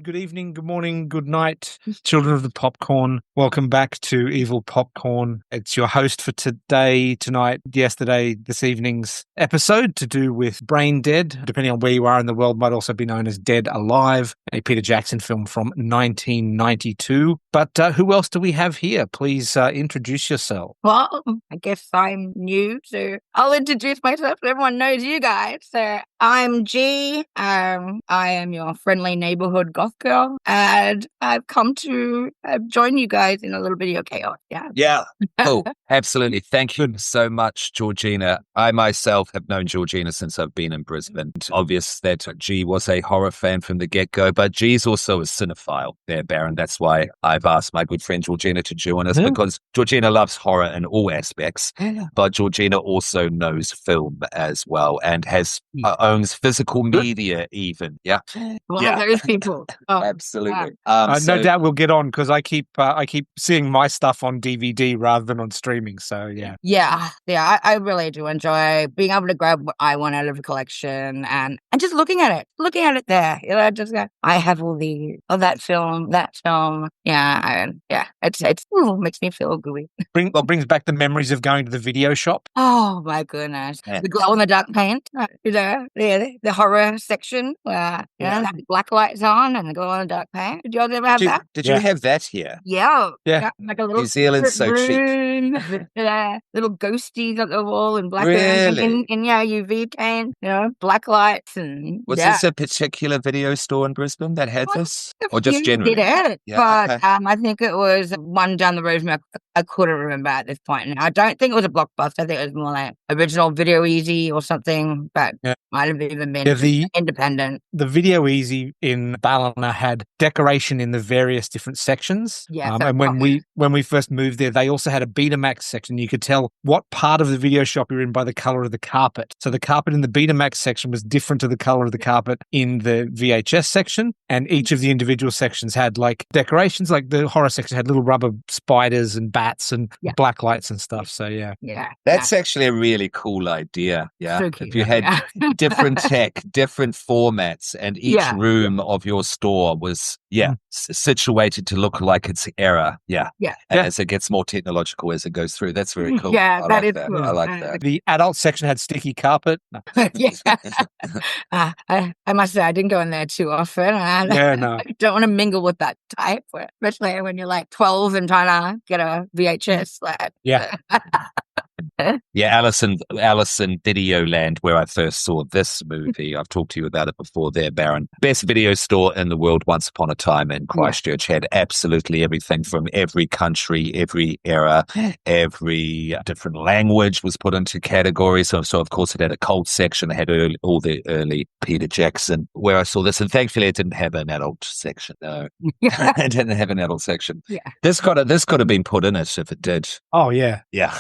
good evening, good morning, good night, children of the popcorn. Welcome back to Evil Popcorn. It's your host for today, tonight, yesterday, this evening's episode to do with Braindead. Depending on where you are in the world, might also be known as Dead Alive, a Peter Jackson film from 1992. But who else do we have here? Please introduce yourself. Well, I guess I'm new, so I'll introduce myself so everyone knows you guys. So I'm G. I am your friendly neighborhood goth girl, and I've come to join you guys in a little bit of your chaos. Yeah. Oh, absolutely. Thank you so much, Georgina. I myself have known Georgina since I've been in Brisbane. It's obvious that G was a horror fan from the get-go, but G's also a cinephile there, Baron. That's why I've asked my good friend Georgina to join us, because Georgina loves horror in all aspects, but Georgina also knows film as well and owns physical media even. Yeah. One of those people. Oh, absolutely. No doubt we'll get on because I keep seeing my stuff on DVD rather than on streaming. So yeah. I really do enjoy being able to grab what I want out of a collection and just looking at it there. You know, just go, I have all these of that film. Yeah, it's makes me feel gooey. Brings back the memories of going to the video shop. Oh my goodness, the glow in the dark paint. The horror section where have black lights on and the glow in the dark paint. Did you all ever have that? Did you have that here? Yeah. Like a little New Zealand's so cheap. Little ghosties at the wall and black really? and UV paint, black lights and was this a particular video store in Brisbane that had this, or just generally? Did it? Yeah, but okay. I think it was one down the road from me. I couldn't remember at this point. And I don't think it was a Blockbuster. I think it was more like original Video Easy or something, but might have even been independent. The Video Easy in Ballina had decoration in the various different sections. Yeah, and when we first moved there, they also had a Betamax section. You could tell what part of the video shop you're in by the color of the carpet. So the carpet in the Betamax section was different to the color of the carpet in the VHS section, and each of the individual sections had like decorations. Like the horror section had little rubber spiders and bats and black lights and stuff. So that's actually a really cool idea. Yeah, so cute, if you had different tech, different formats, and each room of your store was situated to look like its era. As it gets more technological as it goes through. That's very cool. Yeah, that is cool. I like that. The adult section had sticky carpet. I must say I didn't go in there too often. I don't want to mingle with that type, especially when you're like 12 and trying to get a VHS. Alice in Videoland, where I first saw this movie. I've talked to you about it before there, Baron. Best video store in the world once upon a time in Christchurch. Had absolutely everything from every country, every era, every different language was put into categories. So of course it had a cult section. It had all the early Peter Jackson where I saw this. And thankfully it didn't have an adult section. No, it didn't have an adult section. Yeah. This could have been put in it if it did. Oh, yeah. Yeah.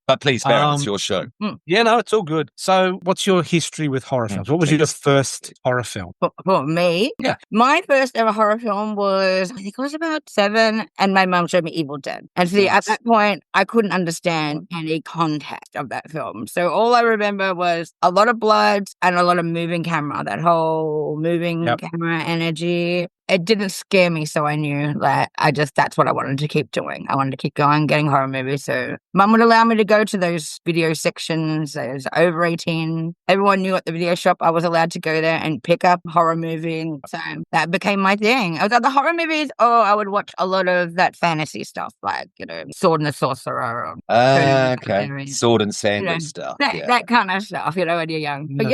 But please, Baron, it's your show. Yeah, no, it's all good. So what's your history with horror films? What was your first horror film? For me? Yeah. My first ever horror film was, I think I was about 7, and my mum showed me Evil Dead. And see, at that point, I couldn't understand any context of that film. So all I remember was a lot of blood and a lot of moving camera, that whole moving camera energy. It didn't scare me, so I knew that that's what I wanted to keep doing. I wanted to keep going, getting horror movies. So Mum would allow me to go to those video sections. Those over 18. Everyone knew at the video shop I was allowed to go there and pick up horror movie. So that became my thing. I was at the horror movies. I would watch a lot of that fantasy stuff, like, Sword and the Sorcerer. Okay. Sword and Sandal stuff. That kind of stuff, when you're young. But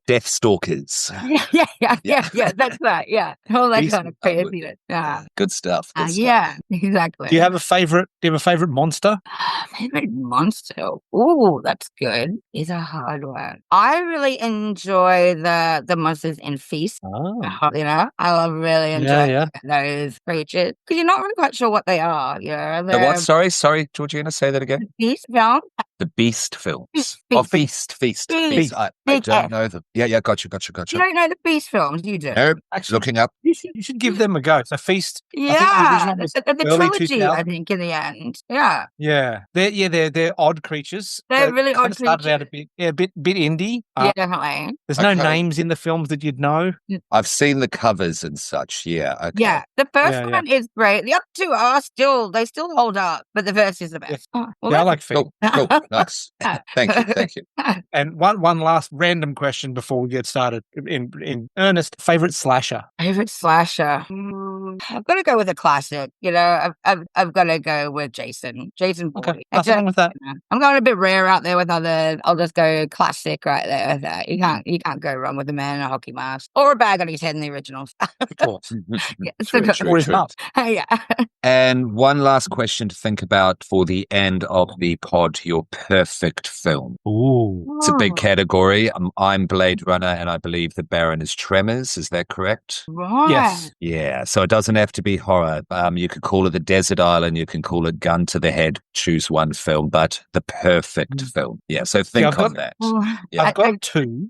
Death Stalkers. Yeah, that's right, yeah. All that kind of craziness. Good stuff. Yeah, exactly. Do you have a favorite monster? Favorite monster? Oh, that's good. It's a hard one. I really enjoy the monsters in Feast. Oh. I really enjoy those creatures because you're not really quite sure what they are. The what? Sorry, Georgina, say that again. Feast film. The Beast films. Feast. Feast. Feast. I Big don't F. know them. Yeah, gotcha. You don't know the Beast films, you do. No, Actually, looking up. you should give them a go. So Feast. I think the Yeah, original was the early trilogy, I 2000. think, in the end. Yeah, They're odd creatures. they're They really kind odd of started out a creatures. bit indie. Yeah, definitely. There's no Okay. names in the films that you'd know. I've seen the covers and such. Yeah, okay. Yeah, the first Yeah. one is great. The other two are they still hold up, but the first is the best. Oh, well, Yeah, I that's- like Feast. Cool. Nice. Thank you. And one last random question before we get started in earnest. Favorite slasher? Favorite slasher. I've got to go with a classic. You know, I've got to go with Jason. Jason Okay, Voorhees. nothing wrong with that. I'm going a bit rare out there with others. I'll just go classic right there with that. You can't go wrong with a man in a hockey mask or a bag on his head in the originals. Of course. Yeah, Or his mouth. Yeah. And one last question to think about for the end of the pod, your perfect film. Ooh. It's a big category. I'm Blade Runner, and I believe the Baron is Tremors. Is that correct? Right. Yes. Yeah, so it doesn't have to be horror. You could call it The Desert Island. You can call it Gun to the Head. Choose one film, but the perfect film. Yeah, so think on that. Yeah. I've got two.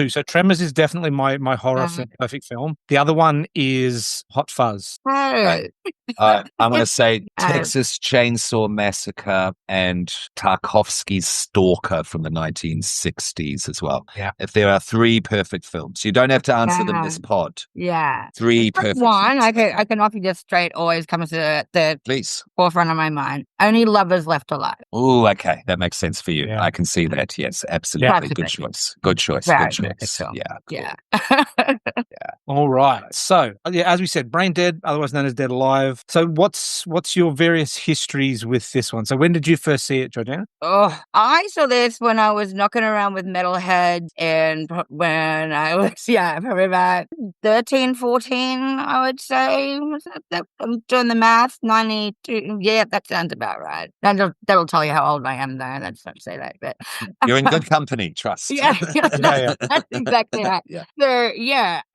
So Tremors is definitely my horror film, perfect film. The other one is Hot Fuzz. I'm going to say Texas Chainsaw Massacre and Tarkovsky's Stalker from the 1960s as well. Yeah. If there are three perfect films, you don't have to answer them this pod. Yeah. Three perfect one, films. I can offer you just straight, always comes to the Please. forefront of my mind. Only Lovers Left Alive. Oh, okay. That makes sense for you. Yeah. I can see that. Yes, absolutely. Good choice. Good choice. Very Good good choice. film. Yeah. Cool. Yeah. All right. So, as we said, Braindead, otherwise known as Dead Alive. So, what's your various histories with this one? So, when did you first see it, Georgina? Oh, I saw this when I was knocking around with metalheads and when I was, probably about 13, 14, I would say. Was that, I'm doing the math, 92. Yeah, that sounds about right. That'll tell you how old I am, though. Let's not say that. But You're in good company, trust. Yeah, Yeah. that's exactly right. Yeah. So,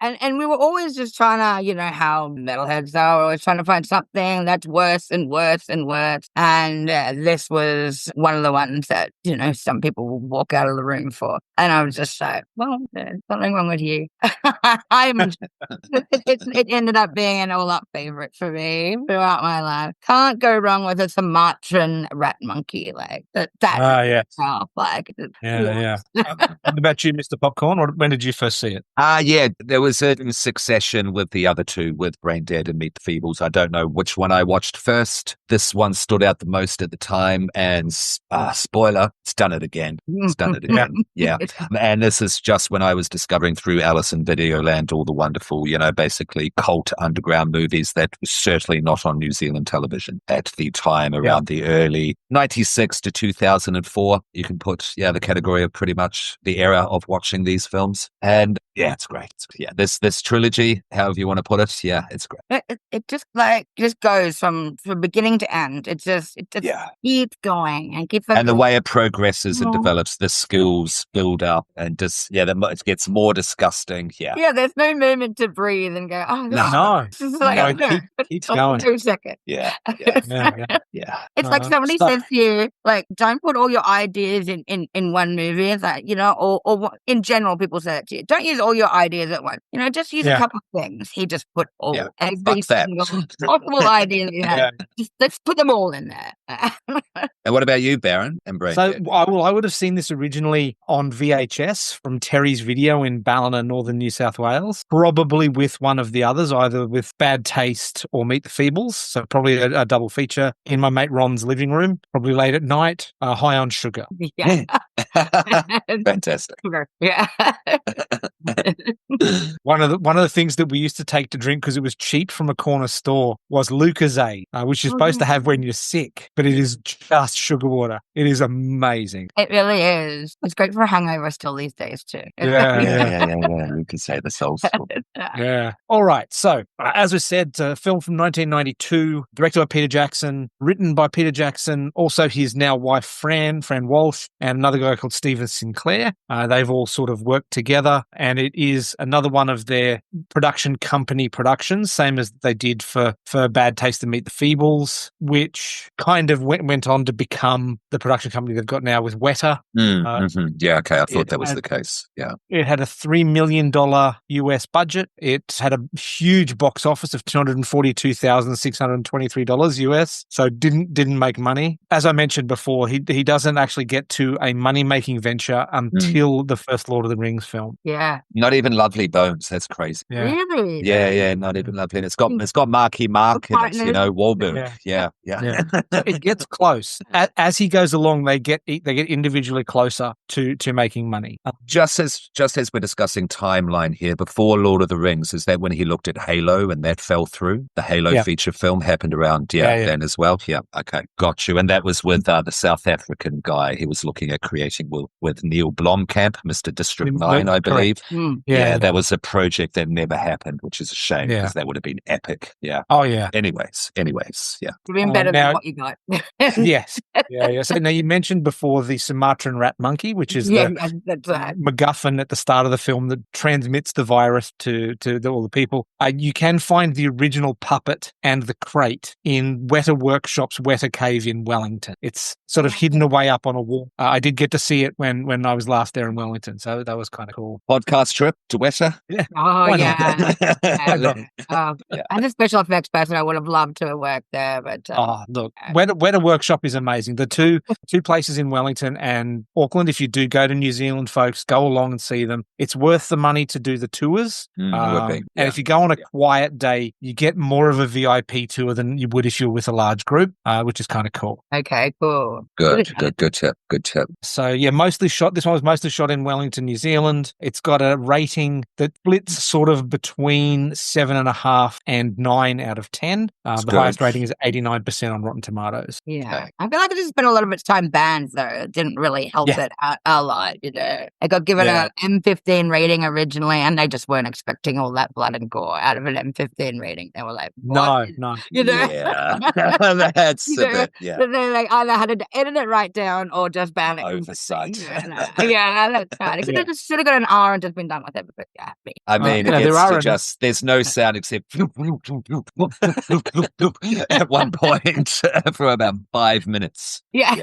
and we were always just trying to, how metalheads are, always trying to find something that's worse and worse and worse. And this was one of the ones that, some people will walk out of the room for. And I was just like, well, there's something wrong with you. It ended up being an all-up favorite for me throughout my life. Can't go wrong with a Sumatran rat monkey, like that. Yeah. Itself, like, Yeah. What about you, Mr. Popcorn? When did you first see it? Yeah, there was a succession with the other two, with Braindead and Meet the Feebles. I don't know which one I watched first. This one stood out the most at the time, and spoiler, it's done it again. It's done it again. Yeah. And this is just when I was discovering through Alice in Videoland all the wonderful, basically cult underground movies that were certainly not on New Zealand television at the time, around the early 96 to 2004. You can put, the category of pretty much the era of watching these films. And it's great. This trilogy, however you want to put it, it's great. It just goes from beginning to end. It just keeps going and keeps. And the way it progresses and develops, the skills build up, and just it gets more disgusting. Yeah. There's no moment to breathe and go. Oh No. This is like Keeps going. 2 seconds. Yeah. It's like somebody says to you, like, don't put all your ideas in one movie. It's like, or in general, people say that to you. Don't use all your ideas at once. Just use a couple of things. He just put every single possible idea that you have. Just, let's put them all in there. And what about you, Baron and Braindead? So I would have seen this originally on VHS from Terry's Video in Ballina, Northern New South Wales, probably with one of the others, either with Bad Taste or Meet the Feebles. So probably a double feature in my mate Ron's living room, probably late at night, high on sugar. Yeah. Fantastic. Yeah. One of the things that we used to take to drink because it was cheap from a corner store was Lucozade, which you're supposed to have when you're sick, but it is just sugar water. It is amazing. It really is. It's great for a hangover still these days too. Yeah. You can say the soul. Yeah. All right. So, as we said, a film from 1992, directed by Peter Jackson, written by Peter Jackson, also his now wife Fran Walsh, and another guy called Stephen Sinclair. They've all sort of worked together, and it is another one of their production company productions, same as they did for Bad Taste and Meet the Feebles, which kind kind of went on to become the production company they've got now with Weta. Yeah, okay. I thought that was had- the case. Yeah. It had a $3 million US budget. It had a huge box office of $242,623 US. So didn't make money. As I mentioned before, he doesn't actually get to a money-making venture until the first Lord of the Rings film. Yeah. Not even Lovely Bones. That's crazy. Yeah. Really? Yeah, not even Lovely. And it's got Marky Mark in it, Wahlberg. Yeah. So it gets close. As he goes along, they get individually closer to making money. Just as we're discussing timeline here, before Lord of the Rings, is that when he looked at Halo and that fell through? The Halo feature film happened around then as well. Yeah, okay, got you. And that was with the South African guy he was looking at creating with Neil Blomkamp, Mr. District 9, I believe. Yeah, that was a project that never happened, which is a shame because that would have been epic. Yeah. Oh yeah. Anyways, yeah. You've been better than what you got. Yes. Yeah. So now you mentioned before the Sumatran rat monkey, which is the MacGuffin at the start of the film that transmits the virus to all the people. You can find the original puppet and the crate in Weta Workshop's Weta Cave in Wellington. It's sort of hidden away up on a wall. I did get to see it when I was last there in Wellington, so that was kind of cool. Podcast trip to Weta? Yeah. Oh, yeah. As a special effects person, I would have loved to have worked there, but look, Weta Workshop is amazing. The two places in Wellington and Auckland, if you do go to New Zealand, folks, go along and see them. It's worth the money to do the tours. And if you go on a quiet day, you get more of a VIP tour than you would if you were with a large group, which is kind of cool. Okay, cool. Good tip. So yeah, this one was mostly shot in Wellington, New Zealand. It's got a rating that splits sort of between 7.5 and 9 out of 10. The highest rating is 89% on Rotten Tomatoes. Yeah. Okay. I feel like it has spent a lot of its time banned, though. It didn't really help it a lot, you know. It got given a M15 rating originally, and they just weren't expecting all that blood and gore out of an M15 rating. They were like, what? No. You know? Yeah. That's a bit, So they like either had to edit it right down or just ban it. Oversight. Yeah, that's right. It should have got an R and just been done with it. But I mean, there's no sound except at one point for about 5 minutes. Yeah.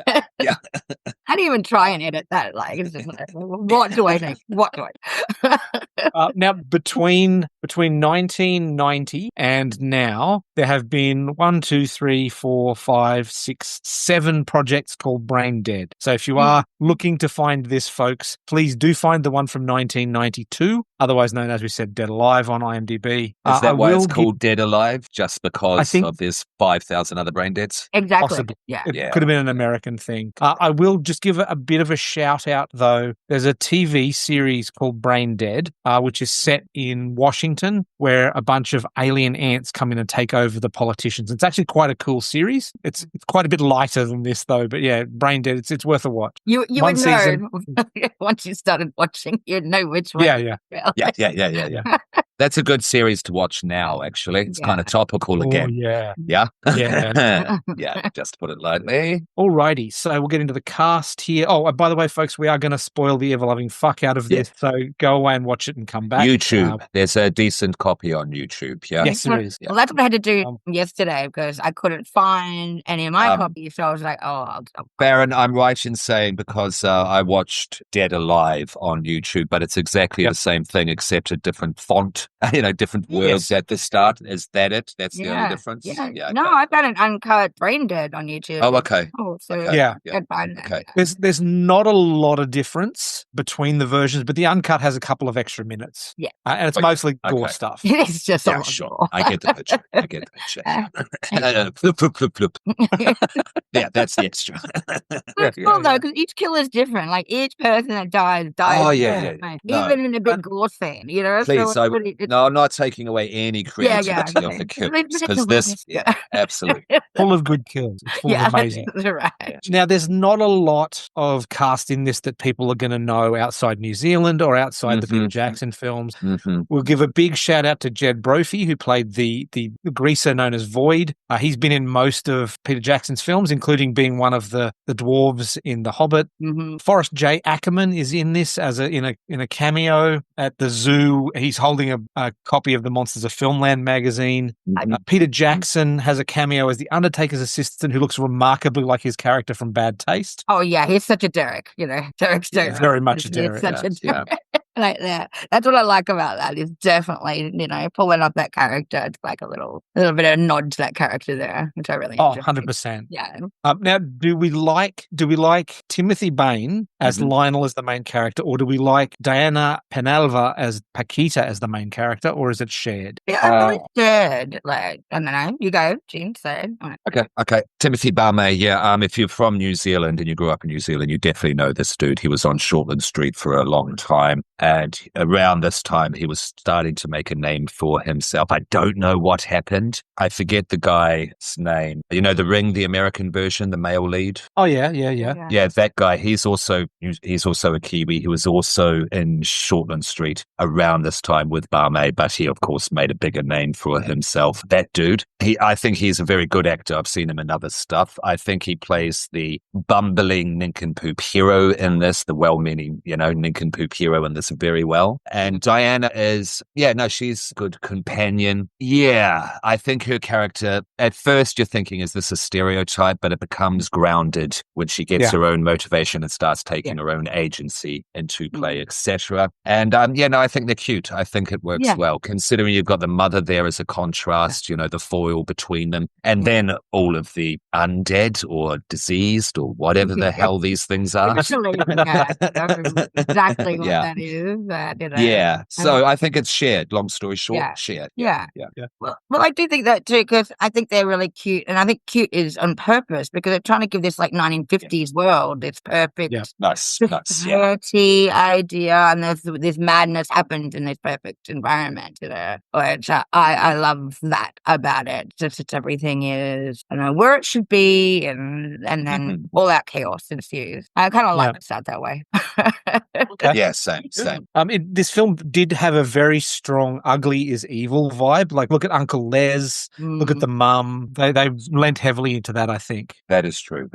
How do you even try and edit that? Like, it's just like, what do I think? Now, between 1990 and now, there have been 7 projects called Braindead. So if you are looking to find this, folks, please do find the one from 1992, otherwise known as, we said, Dead Alive on IMDb. Is that why it's called Dead Alive? Just because of there's 5,000 other Braindeads? Exactly. Possibly. Yeah. It could have been an American thing. I will just give a bit of a shout out, though. There's a TV series called Braindead, which is set in Washington, where a bunch of alien ants come in and take over the politicians. It's actually quite a cool series. It's quite a bit lighter than this, though. But yeah, Braindead, it's worth a watch. You would know once you started watching. You'd know which one. Yeah. That's a good series to watch now, actually. It's kind of topical again. Yeah. Yeah, just to put it lightly. Alrighty, so we'll get into the cast here. Oh, by the way, folks, we are going to spoil the ever-loving fuck out of this, so go away and watch it and come back. YouTube. There's a decent copy on YouTube, yeah? Yes, there is. Well, that's what I had to do yesterday because I couldn't find any of my copies, so I was like, I'll Baron, I'm right in saying because I watched Dead Alive on YouTube, but it's exactly the same thing except a different font, different words at the start. Is that it? That's the only difference? Yeah. No, I've got an uncut Braindead on YouTube. Oh, okay. Okay. There's not a lot of difference between the versions, but the uncut has a couple of extra minutes. Yeah. And it's mostly gore stuff. It's just a lot sure. I get the picture. Flip. Yeah, that's the extra. That's cool, though, because each kill is different. Like, each person that dies. Oh, yeah. Even in a big gore scene, Please, I'm not taking away any creativity of the kills, because this, absolutely. Full of good kills. It's full of amazing. Right. Now, there's not a lot of cast in this that people are going to know outside New Zealand or outside the Peter Jackson films. We'll give a big shout out to Jed Brophy, who played the greaser known as Void. He's been in most of Peter Jackson's films, including being one of the dwarves in The Hobbit. Forrest J. Ackerman is in this as in a cameo at the zoo. He's holding a a copy of the Monsters of Filmland magazine. Mhm. Peter Jackson has a cameo as the Undertaker's assistant who looks remarkably like his character from Bad Taste. Oh, yeah, he's such a Derek, Derek's Derek. Very much a He's Derek. such a Yeah. Derek. Like that. That's what I like about that. Is definitely, pulling up that character. It's like a little bit of a nod to that character there, which I really enjoy. 100%. Yeah. Now, do we like Timothy Bain as Lionel as the main character, or do we like Diana Penalva as Paquita as the main character, or is it shared? Yeah, I'm really scared. Like, I don't know. You go, Gene, say it. Okay. Timothy Balmain, yeah. If you're from New Zealand and you grew up in New Zealand, you definitely know this dude. He was on Shortland Street for a long time. And around this time, he was starting to make a name for himself. I don't know what happened. I forget the guy's name. The Ring, the American version, the male lead. Oh, yeah. Yeah, that guy. He's also a Kiwi. He was also in Shortland Street around this time with Balmain, but he, of course, made a bigger name for himself. That dude, I think he's a very good actor. I've seen him in other stuff. I think he plays the bumbling nincompoop hero in this, the well-meaning, nincompoop hero in this very well. And Diana is, she's a good companion. Yeah, I think her character, at first you're thinking, is this a stereotype? But it becomes grounded when she gets her own motivation and starts taking her own agency into play, etc. And I think they're cute. I think it works well, considering you've got the mother there as a contrast, the foil between them. And then all of the undead or diseased or whatever the hell these things are. Exactly what that is. Yeah. So I think it's shared. Long story short, shared. Yeah. Well, I do think that too, because I think they're really cute. And I think cute is on purpose because they're trying to give this like 1950s world, this perfect, nice, dirty idea. And this madness happens in this perfect environment, which I love that about it. Just everything is, where it should be. And then all that chaos ensues. I kind of like it start that way. Okay. Yeah, same. This film did have a very strong ugly is evil vibe. Like, look at Uncle Les, look at the mum. They lent heavily into that, I think. That is true.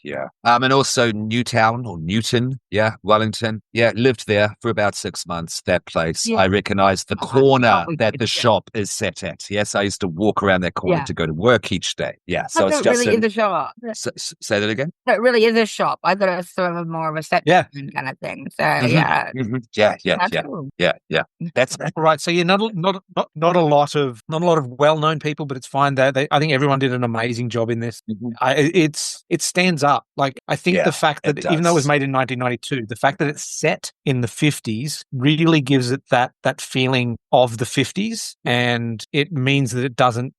Yeah. And also Newton, Wellington. Yeah, lived there for about 6 months. That place, I recognise the corner that the shop is set at. Yes, I used to walk around that corner to go to work each day. Yeah, so it's just really is a shop. Say that again. It really is a shop. I thought it was sort of more of a set kind of thing. So yeah. Cool. Yeah. That's right. So not a lot of well-known people, but it's fine. That I think everyone did an amazing job in this. It stands up. Like, I think the fact that even though it was made in 1992, the fact that it's set in the 50s really gives it that feeling of the 50s, and it means that it doesn't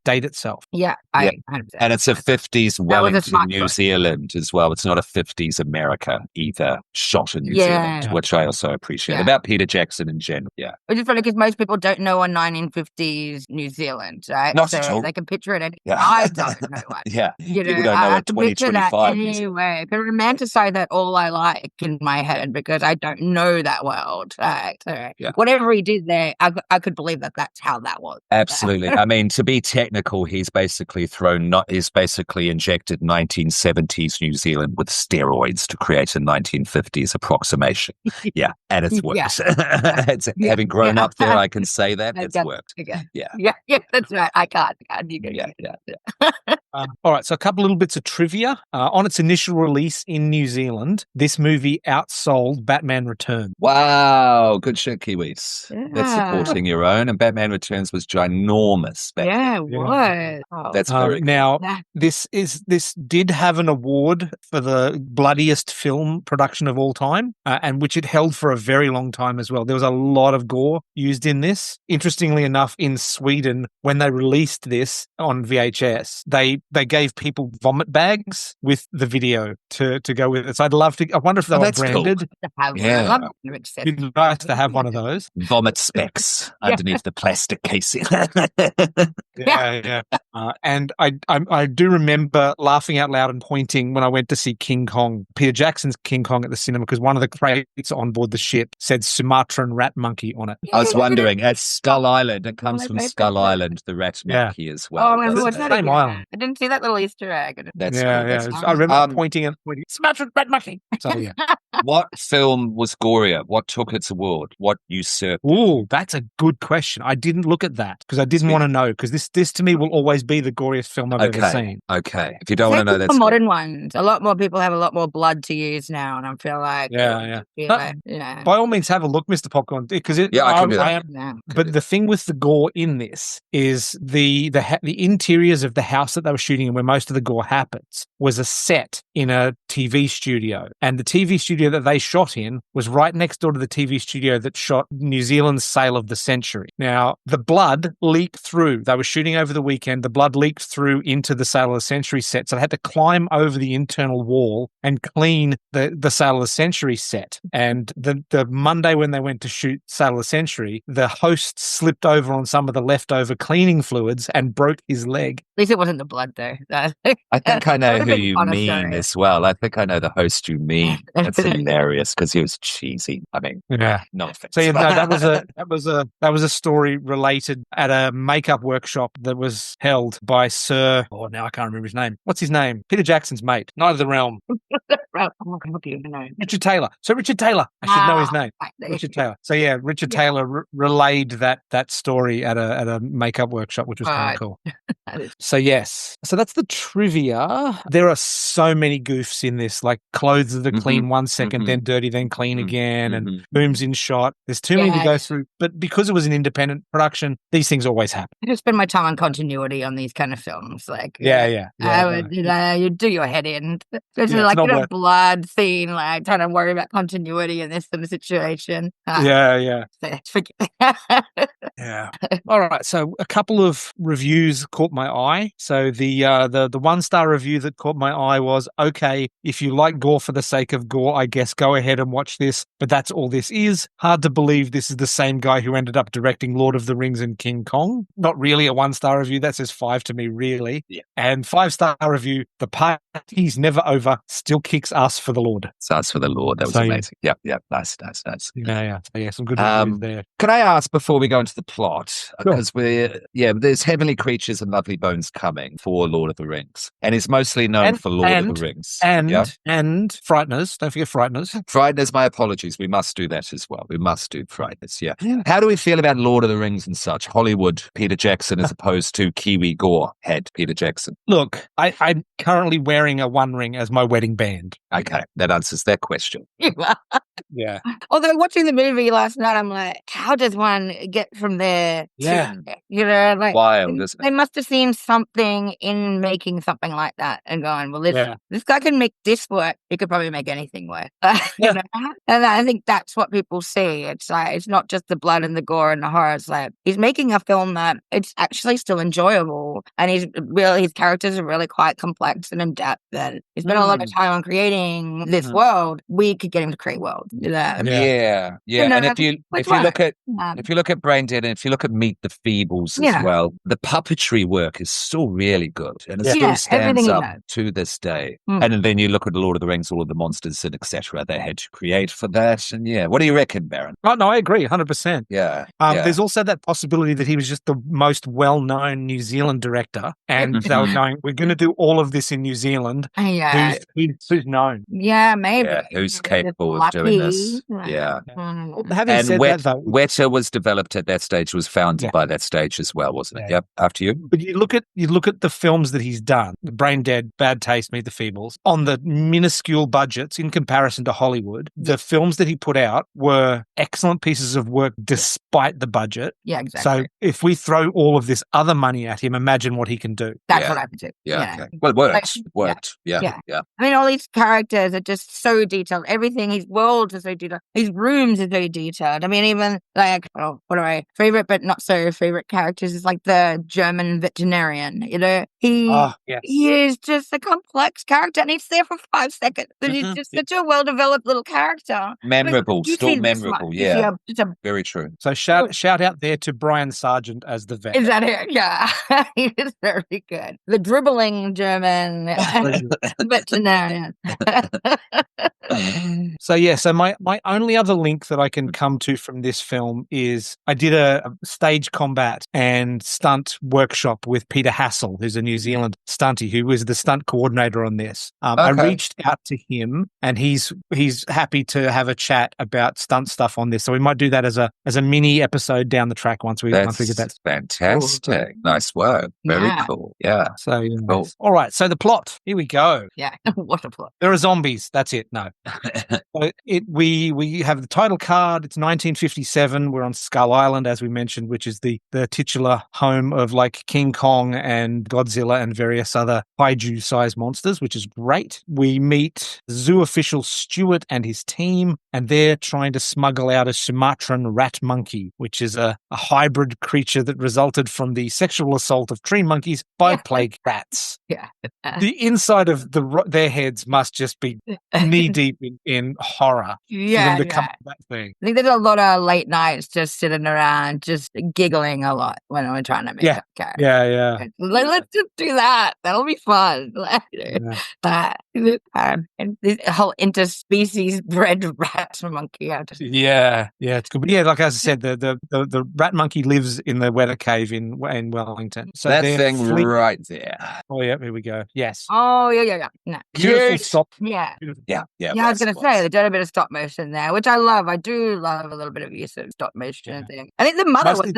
date itself. Yeah, and it's a 50s Wellington, New Zealand as well. It's not a 50s America either. Shot in New Zealand, which I also appreciate about Peter Jackson in general. Yeah, which is funny because most people don't know a 1950s New Zealand, right? Not at all. They can picture it. I don't know one. People don't know what 2025 is. Anyway, but romanticize that all I like in my head because I don't know that world. Right? So whatever he did there, I could believe that that's how that was. Absolutely. I mean, to be technical, he's basically injected 1970s New Zealand with steroids to create a 1950s approximation. Yeah, and it's worked. Having grown up there, I can say that it's worked. Yeah, that's right. I can't. All right, so a couple little bits of trivia. On its initial release in New Zealand, this movie outsold Batman Returns. Wow, good shit, Kiwis. That's supporting your own, and Batman Returns was ginormous. It was. That's very cool. Now, this did have an award for the bloodiest film production of all time, and which it held for a very long time as well. There was a lot of gore used in this. Interestingly enough, in Sweden, when they released this on VHS, they gave people vomit bags with the video to go with it. So I wonder if they were branded. Cool. You'd like to have one of those. Vomit specks underneath the plastic casing. And I do remember laughing out loud and pointing when I went to see King Kong, Peter Jackson's King Kong at the cinema, because one of the crates on board the ship said Sumatran rat monkey on it. I was wondering, at Skull Island, it comes from Skull Island, the rat monkey as well. Oh, what's that? Same island. I didn't didn't see that little Easter egg. That's yeah, cool. yeah. That's cool. I remember pointing and pointing. Smash with red monkey. So yeah. What film was gorier? What took its award? What usurped? Ooh, that's a good question. I didn't look at that because I didn't want to know, because this to me will always be the goriest film I've ever seen. Okay. If you don't want to know, that's the modern ones. A lot more people have a lot more blood to use now, and I feel like By all means, have a look, Mr. Popcorn, because I can do that. But the thing with the gore in this is the interiors of the house that they were shooting in, where most of the gore happens, was a set in a TV studio, and the TV studio that they shot in was right next door to the TV studio that shot New Zealand's Sale of the Century. Now, the blood leaked through. They were shooting over the weekend. The blood leaked through into the Sale of the Century set, so they had to climb over the internal wall and clean the Sale of the Century set. And the Monday when they went to shoot Sale of the Century, the host slipped over on some of the leftover cleaning fluids and broke his leg. At least it wasn't the blood, though. I think I know who you mean as well. I think I know the host you mean. That's hilarious because he was cheesy. I mean, no offense. So yeah, no, that was a story related at a makeup workshop that was held by Sir. Oh, now I can't remember his name. What's his name? Peter Jackson's mate. Knight of the Realm. Richard Taylor. So Richard Taylor. I should know his name. Richard Taylor. So yeah, Richard Taylor relayed that story at a makeup workshop, which was kind of cool. So yes. So that's the trivia. There are so many goofs in this, like clothes that are clean 1 second, then dirty, then clean again, and booms in shot. There's too many to go through. But because it was an independent production, these things always happen. I just spend my time on continuity on these kind of films. Like, I would, you do your head in. Especially like a blood scene, like trying to worry about continuity in this sort of situation. Yeah. Yeah. All right. So a couple of reviews caught my eye. So the 1-star review that caught my eye was, okay, if you like gore for the sake of gore, I guess go ahead and watch this. But that's all this is. Hard to believe this is the same guy who ended up directing Lord of the Rings and King Kong. Not really a 1-star review. That says 5 to me, really. Yeah. And 5-star review, the party's never over, still kicks ass for the Lord. It's us for the Lord. That was amazing. Yeah. Nice. Yeah. Some good reviews there. Can I ask before we go into the plot, because there's Heavenly Creatures and Lovely Bones coming for Lord of the Rings, and it's mostly known for Lord of the Rings. And Frighteners. Don't forget Frighteners. Frighteners, my apologies. We must do that as well. We must do Frighteners, yeah. How do we feel about Lord of the Rings and such? Hollywood, Peter Jackson, as opposed to Kiwi-Gore head Peter Jackson. Look, I'm currently wearing a One Ring as my wedding band. Okay, that answers that question. Yeah. Although watching the movie last night, I'm like, how does one get from there to, like, wild, isn't it? They must have seen something in making something like that and going, well, this guy can make this work. He could probably make anything work. And I think that's what people see. It's like, it's not just the blood and the gore and the horror. It's like, he's making a film that it's actually still enjoyable. And his characters are really quite complex and in depth. And he's spent a lot of time on creating this world. We could get him to create worlds. Yeah. And if you look at Braindead, and if you look at Meet the Feebles as well, the puppetry work is still really good, and it still stands up to this day. And then you look at Lord of the Rings, all of the monsters and etc. they had to create for that. And what do you reckon, Baron? Oh no, I agree, 100%. Yeah. There's also that possibility that he was just the most well-known New Zealand director, and they were going, "We're going to do all of this in New Zealand." Who's known? Yeah, maybe. Yeah, who's capable of doing this? Yeah. Having said that, though, Weta was developed at that stage, was founded by that stage as well, wasn't it? Yep. After you. But you look at the films that he's done, Braindead, Bad Taste, Meet the Feebles, on the minuscule budgets in comparison to Hollywood. The films that he put out were excellent pieces of work despite the budget. Yeah, exactly. So if we throw all of this other money at him, imagine what he can do. That's what I would do. Yeah. Okay. Well, it worked. Yeah. I mean, all these characters are just so detailed. Everything, his worlds are so detailed. His rooms are very detailed. I mean, even like, what are my favorite but not so favorite characters is like the German veterinarian. He is just a complex character, and he's there for 5 seconds. But he's just such a well-developed little character. Memorable, still memorable. Yeah, very true. So shout out there to Brian Sargent as the vet. Is that it? Yeah, he is very good. The dribbling German veterinarian. So my only other link that I can come to from this film is I did a stage combat and stunt workshop with Peter Hassel, who's a New Zealand stunty, who was the stunt coordinator on this. I reached out to him, and he's happy to have a chat about stunt stuff on this. So we might do that as a mini episode down the track once we get that. Fantastic. Nice work. Very cool. Yeah. So cool. All right. So the plot. Here we go. Yeah. What a plot. There are zombies. That's it. No. So we have the title card. It's 1957. We're on Skull Island, as we mentioned, which is the titular home of like King Kong and Godzilla and various other kaiju-sized monsters, which is great. We meet zoo official Stuart and his team, and they're trying to smuggle out a Sumatran rat monkey, which is a hybrid creature that resulted from the sexual assault of tree monkeys by plague rats. Yeah. The inside of their heads must just be knee deep in horror for them to come up with that thing. I think there's a lot of late nights just sitting around, just giggling a lot when we're trying to make that character. Yeah. Let's just do that. That'll be fun. And this whole interspecies bred rat monkey. It's good. But yeah, like as I said, the rat monkey lives in the weather cave in Wellington. So that thing right there. Oh yeah, here we go. Yes. Oh yeah. No. Beautiful stop. Yeah. Yeah. I was going to say they did a bit of stop motion there, which I love. I do love a little bit of use of stop motion thing. I think the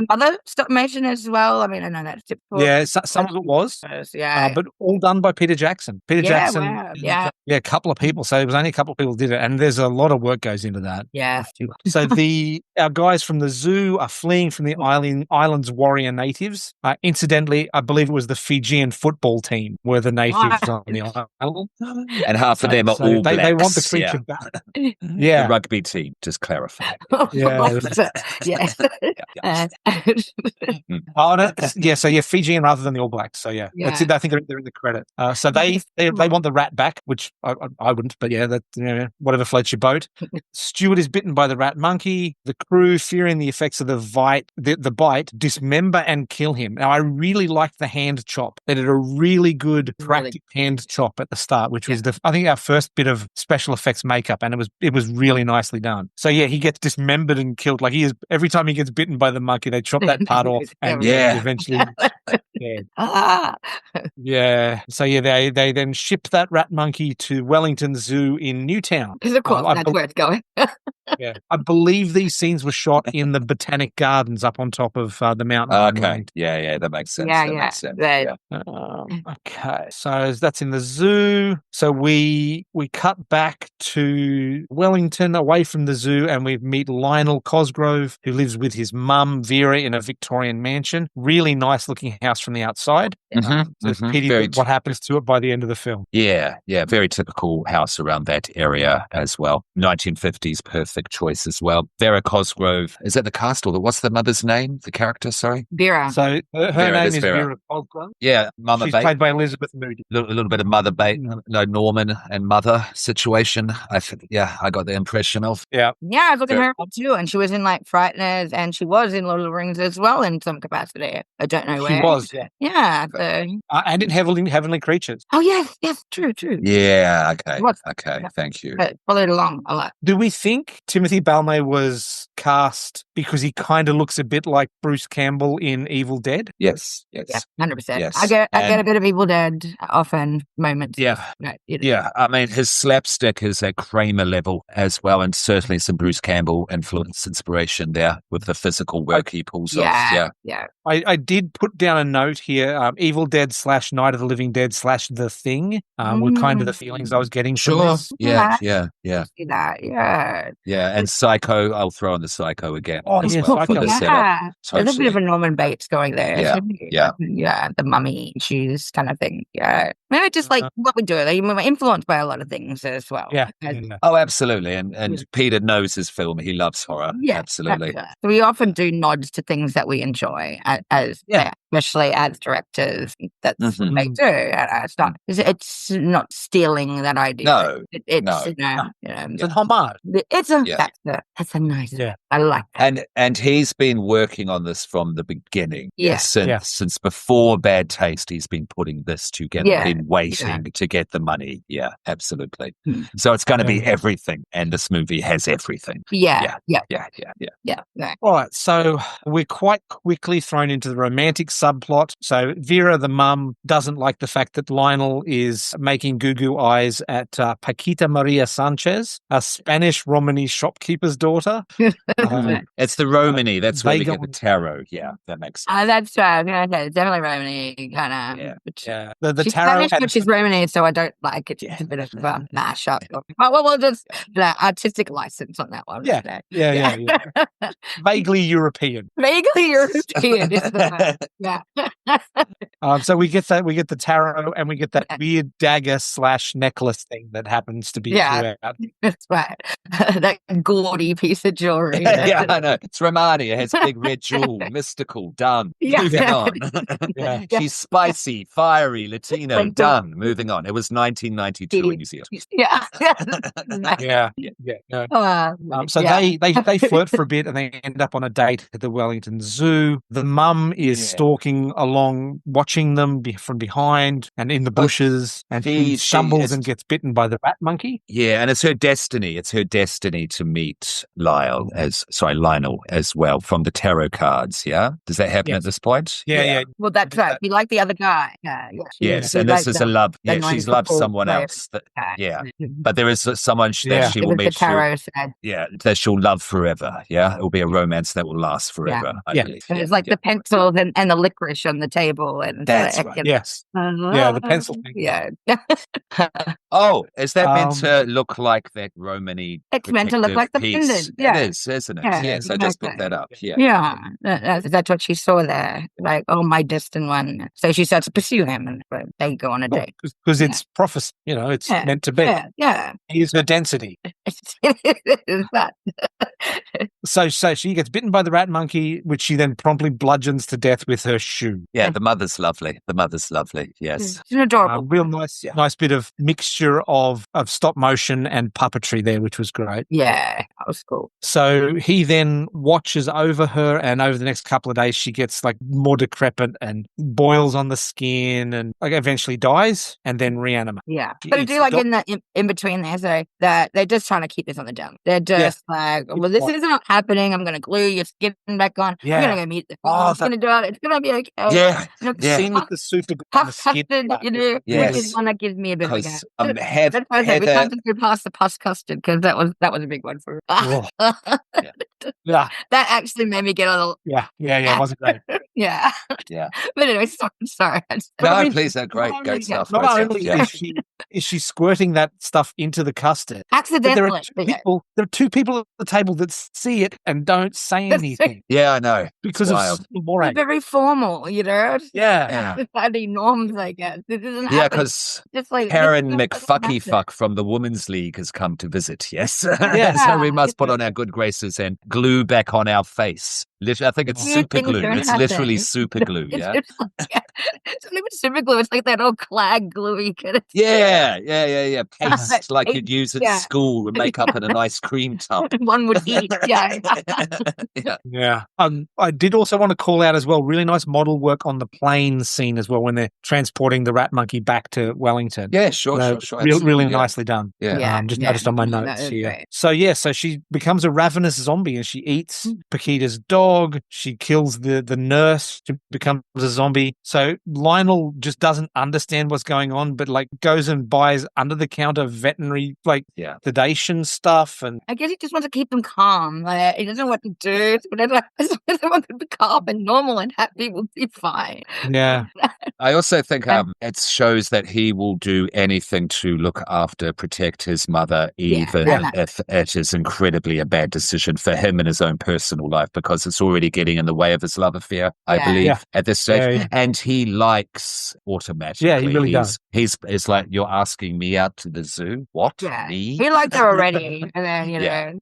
mother stop motion as well. I mean, I know that's typical. Yeah, some of it was. But all done by Peter Jackson. Jackson. Wow. A couple of people. So it was only a couple of people did it, and there's a lot of work goes into that. Yeah. So our guys from the zoo are fleeing from the island's warrior natives. Incidentally, I believe it was the Fijian football team were the natives on the island, and half of them are all blacks. They want the creature back. The rugby team, just clarify. So Fijian rather than the All Blacks. So that's it. I think they're in the credit. So they want the rat back, which I wouldn't, but whatever floats your boat. Stuart is bitten by the rat monkey. The crew, fearing the effects of the bite, dismember and kill him. Now I really liked the hand chop. They did a really good practical hand chop at the start, which was I think our first bit of special effects makeup, and it was really nicely done. So he gets dismembered and killed. Like every time he gets bitten by the monkey, they chop that part off, and eventually. So they then ship that rat monkey to Wellington Zoo in Newtown. Because of course that's where it's going. I believe these scenes were shot in the Botanic Gardens up on top of the mountain. Okay. That makes sense. Makes sense. Okay, so that's in the zoo. So we cut back to Wellington, away from the zoo, and we meet Lionel Cosgrove, who lives with his mum Vera in a Victorian mansion. Really nice looking house from the outside. Pity what happens to it by the end of the film. Yeah, very typical house around that area as well. 1950s, perfect choice as well. Vera Cosgrove, is that the cast, or what's the mother's name? The character, sorry? Vera. So her name is Vera Cosgrove. Yeah, Mother She's Bate. played by Elizabeth Moody. A little bit of Mother Bate, Norman and Mother situation. I got the impression of. Yeah, I was looking at her too, and she was in like Frighteners, and she was in Lord of the Rings as well in some capacity. I don't know where. She was, yeah. And in Heavenly Creatures. Oh yes, true. Yeah, okay, thank you. Followed along a lot. Do we think Timothy Balmain was cast because he kind of looks a bit like Bruce Campbell in Evil Dead? Yes. Yeah, 100%. Yes. I get a bit of Evil Dead often moments. Yeah. I mean, his slapstick is at Kramer level as well, and certainly some Bruce Campbell inspiration there with the physical work he pulls off. Yeah. I did put down a note here, Evil Dead / Night of the Living Dead / The Thing were kind of the feelings I was getting from this. Yeah. And Psycho, I'll throw in the Psycho again. Psycho. There's a bit of a Norman Bates going there. Yeah. The mummy issues kind of thing. Yeah. Maybe just like what we do. Like, we're influenced by a lot of things as well. Yeah. Oh, absolutely. And Peter knows his film. He loves horror. Yeah. Absolutely. So we often do nods to things that we enjoy as especially as directors. That's what they do. It's not stealing that idea. No, It's no. It's an homage. It's that's a nice. Yeah. I like that. And he's been working on this from the beginning. Yeah. Since before Bad Taste, he's been putting this together, been waiting to get the money. Yeah, absolutely. So it's going to be everything, and this movie has everything. Yeah. All right, so we're quite quickly thrown into the romantic subplot. So Vera, the mum, doesn't like the fact that Lionel is making goo-goo eyes at Paquita Maria Sanchez, a Spanish Romani shopkeeper's daughter. It's the Romani. That's where we get the tarot. Yeah, that makes sense. That's right. It's definitely Romani kind of. Yeah. The she's tarot Spanish, but she's Romani, so I don't like it. It's a bit of a mashup. Well, just artistic license on that one. Yeah. Vaguely European. Vaguely European. Is the word. So we get the tarot, and we get that weird dagger / necklace thing that happens to be throughout. That's right. That gaudy piece of jewelry. Yeah, I know. It's Romani. It has a big red jewel, mystical, done. Moving on. She's spicy, fiery, Latino, done. Moving on. It was 1992 in New Zealand. So they flirt for a bit, and they end up on a date at the Wellington Zoo. The mum is stalking along, watching them from behind and in the bushes, and she stumbles and gets bitten by the rat monkey. Yeah, and it's her destiny. It's her destiny to meet Lionel as well from the tarot cards. Yeah, does that happen at this point? Yeah. Well, that's right. You like the other guy. Yes, and this is a love. Yeah, she's loved someone else. But there is someone that she will meet. The tarot said. Yeah, that she'll love forever. Yeah, it will be a romance that will last forever. I believe. And it's like the pencils and the licorice on the table, and that's right. Yes. The pencil thing. Yeah. Oh, is that meant to look like that Romani? It's meant to look like the pendant. Yeah. It is, isn't it? Yes, I just picked that up. That's what she saw there. Like, oh, my destined one. So she starts to pursue him, and they go on a date. Because it's prophecy, it's meant to be. Here's her density. Is that. So she gets bitten by the rat monkey, which she then promptly bludgeons to death with her shoe. Yeah, the mother's lovely. Yes. She's adorable. Real nice bit of mixture of stop motion and puppetry there, which was great. Yeah, that was cool. So he then watches over her, and over the next couple of days, she gets like more decrepit and boils on the skin, and eventually dies, and then reanimates. Yeah, but I do like in between there, so that they're just trying to keep this on the down. They're just like, well, this is not happening. I'm going to glue your skin back on. We're going to go meet the. I'm going to do it. It's going to be okay. Yeah, Scene with the super glue on the skin. Is one that gives me a bit of a gap. We can't just go past the pus custard, because that was a big one for her. That actually made me get a little. It wasn't great. Yeah. But anyway, sorry. No, please, that's great stuff. Not only is she squirting that stuff into the custard accidentally. There are two people at the table that see it and don't say anything. Yeah, I know. Because of They're very formal, Yeah. Society norms, I guess. Because Karen McFuckyfuck from the Women's League has come to visit. Yes. So we must put on our good graces and glue back on our face. I think it's super glue. It's literally super glue. Yeah. It's not even super glue. It's like that old clag gluey kind of. Yeah. Paste like you'd use at school and make up in an ice cream tub. One would eat. Yeah. I did also want to call out as well, really nice model work on the plane scene as well, when they're transporting the rat monkey back to Wellington. Yeah, sure. Really nicely done. Just noticed on my notes here. So she becomes a ravenous zombie, and she eats Paquita's dog. She kills the nurse. She becomes a zombie. So Lionel just doesn't understand what's going on, but goes and buys under the counter veterinary sedation stuff. And I guess he just wants to keep them calm. He doesn't know what to do. Whatever. I just want them to be calm and normal and happy. Will be fine. Yeah. I also think it shows that he will do anything to look after, protect his mother, even if it is incredibly a bad decision for him in his own personal life, because it's already getting in the way of his love affair. I Yeah. believe, Yeah. at this stage. Yeah, yeah. And he likes automatically. Yeah, he really does. It's like, you're asking me out to the zoo? What? Yeah. Me? He liked her already. And then, Yeah.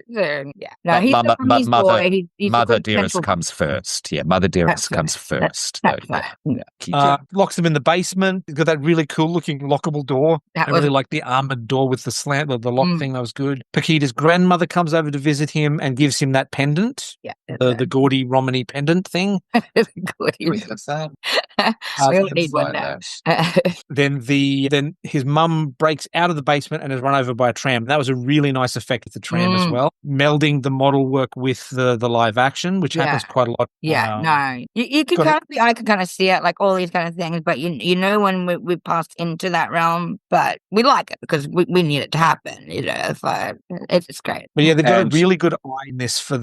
No, But he's Mama- a mommy's but Mother- boy. He's a Mother good Dearest central- comes first. Yeah, Mother Dearest That's comes right. first. That's So, right. yeah. Keep going. Locks him in the basement. He's got that really cool looking lockable door. That I was- really like the armored door with the slant, the lock Mm. thing. That was good. Paquita's grandmother comes over to visit him and gives him that pendant, Yeah. the Gordy Romney pendant thing. Good. What's that? We all need one now. Then his mum breaks out of the basement and is run over by a tram. That was a really nice effect with the tram as well, melding the model work with the live action, which happens quite a lot. No, you can I can kind of see it, like all these kind of things, but you know when we passed into that realm, but we like it because we need it to happen. So it's great. But yeah, they've got a really good eye in this for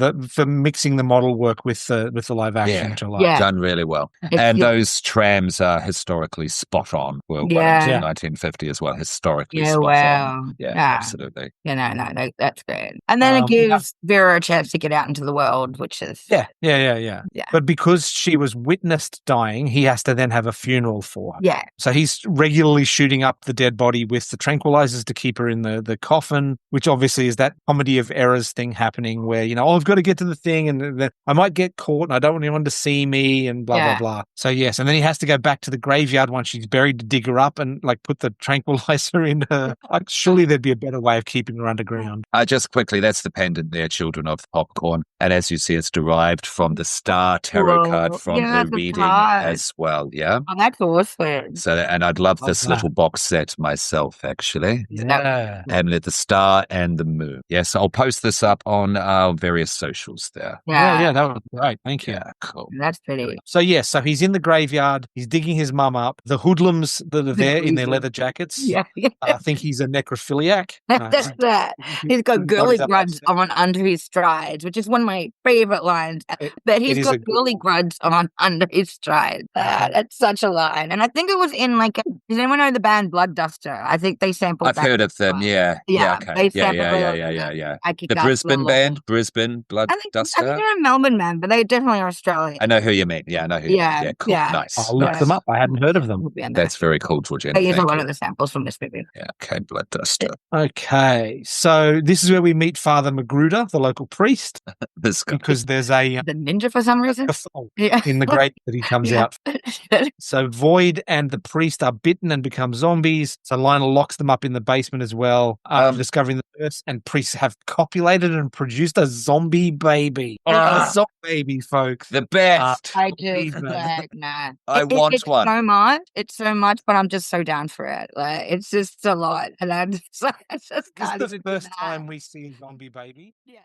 mixing the model work with the live action, which I like. Yeah. Done really well. And those trams are historically spot on. Well, 1950 as well, historically spot on. Yeah, absolutely. No, that's great. And then it gives Vera a chance to get out into the world, which is yeah. But because she was witnessed dying, he has to then have a funeral for her. Yeah. So he's regularly shooting up the dead body with the tranquilizers to keep her in the coffin, which obviously is that comedy of errors thing happening where, I've got to get to the thing and then I might get caught and I don't want anyone to see me and blah, blah, blah. So yes, and then he has to go back to the graveyard once she's buried to dig her up and like put the tranquilizer in her. Like, surely there'd be a better way of keeping her underground. Just quickly, that's the pendant there, Children of Popcorn. And as you see, it's derived from the Star Tarot card from her reading as well. Yeah. Oh, that's awesome. So, and I'd love this little box set myself, actually. Yeah. Hamlet, the star and the moon. Yes, I'll post this up on our various socials there. Yeah, that was great. Thank you. Yeah, cool. That's pretty. So so he's in the graveyard. He's digging his mum up. The hoodlums that are there in their leather jackets. Yeah. I think he's a necrophiliac. That's that. He's got girly grunts on under his strides, which is one of my favorite lines. But he's got girly grunts on under his strides. That's such a line. And I think it was in does anyone know the band Blood Duster? I think they sampled I've heard of them, yeah. Yeah, Okay. they Yeah. I The Brisbane band, Brisbane Blood Duster. I think they're a Melbourne band, but they definitely are Australian. I know who you mean. Yeah, I know who you mean. Yeah, cool. Yeah. Nice. I'll look them up. I hadn't heard of them. That's very cool, Georgiana. They use a lot of the samples from this movie. Yeah, okay, Blood Duster. Okay, so this is where we meet Father Magruder, the local priest, This guy. because there's a The ninja for some reason. in the grave that he comes out. So Void and the priest are bitten and become zombies. So Lionel locks them up in the basement as well after discovering the curse, and priests have copulated and produced a zombie baby. A zombie baby, folks. The best. I just nah. I want it's one. So much. It's so much, but I'm just so down for it. Like it's just a lot, and I just This can't. is the first time we see a zombie baby. Yeah.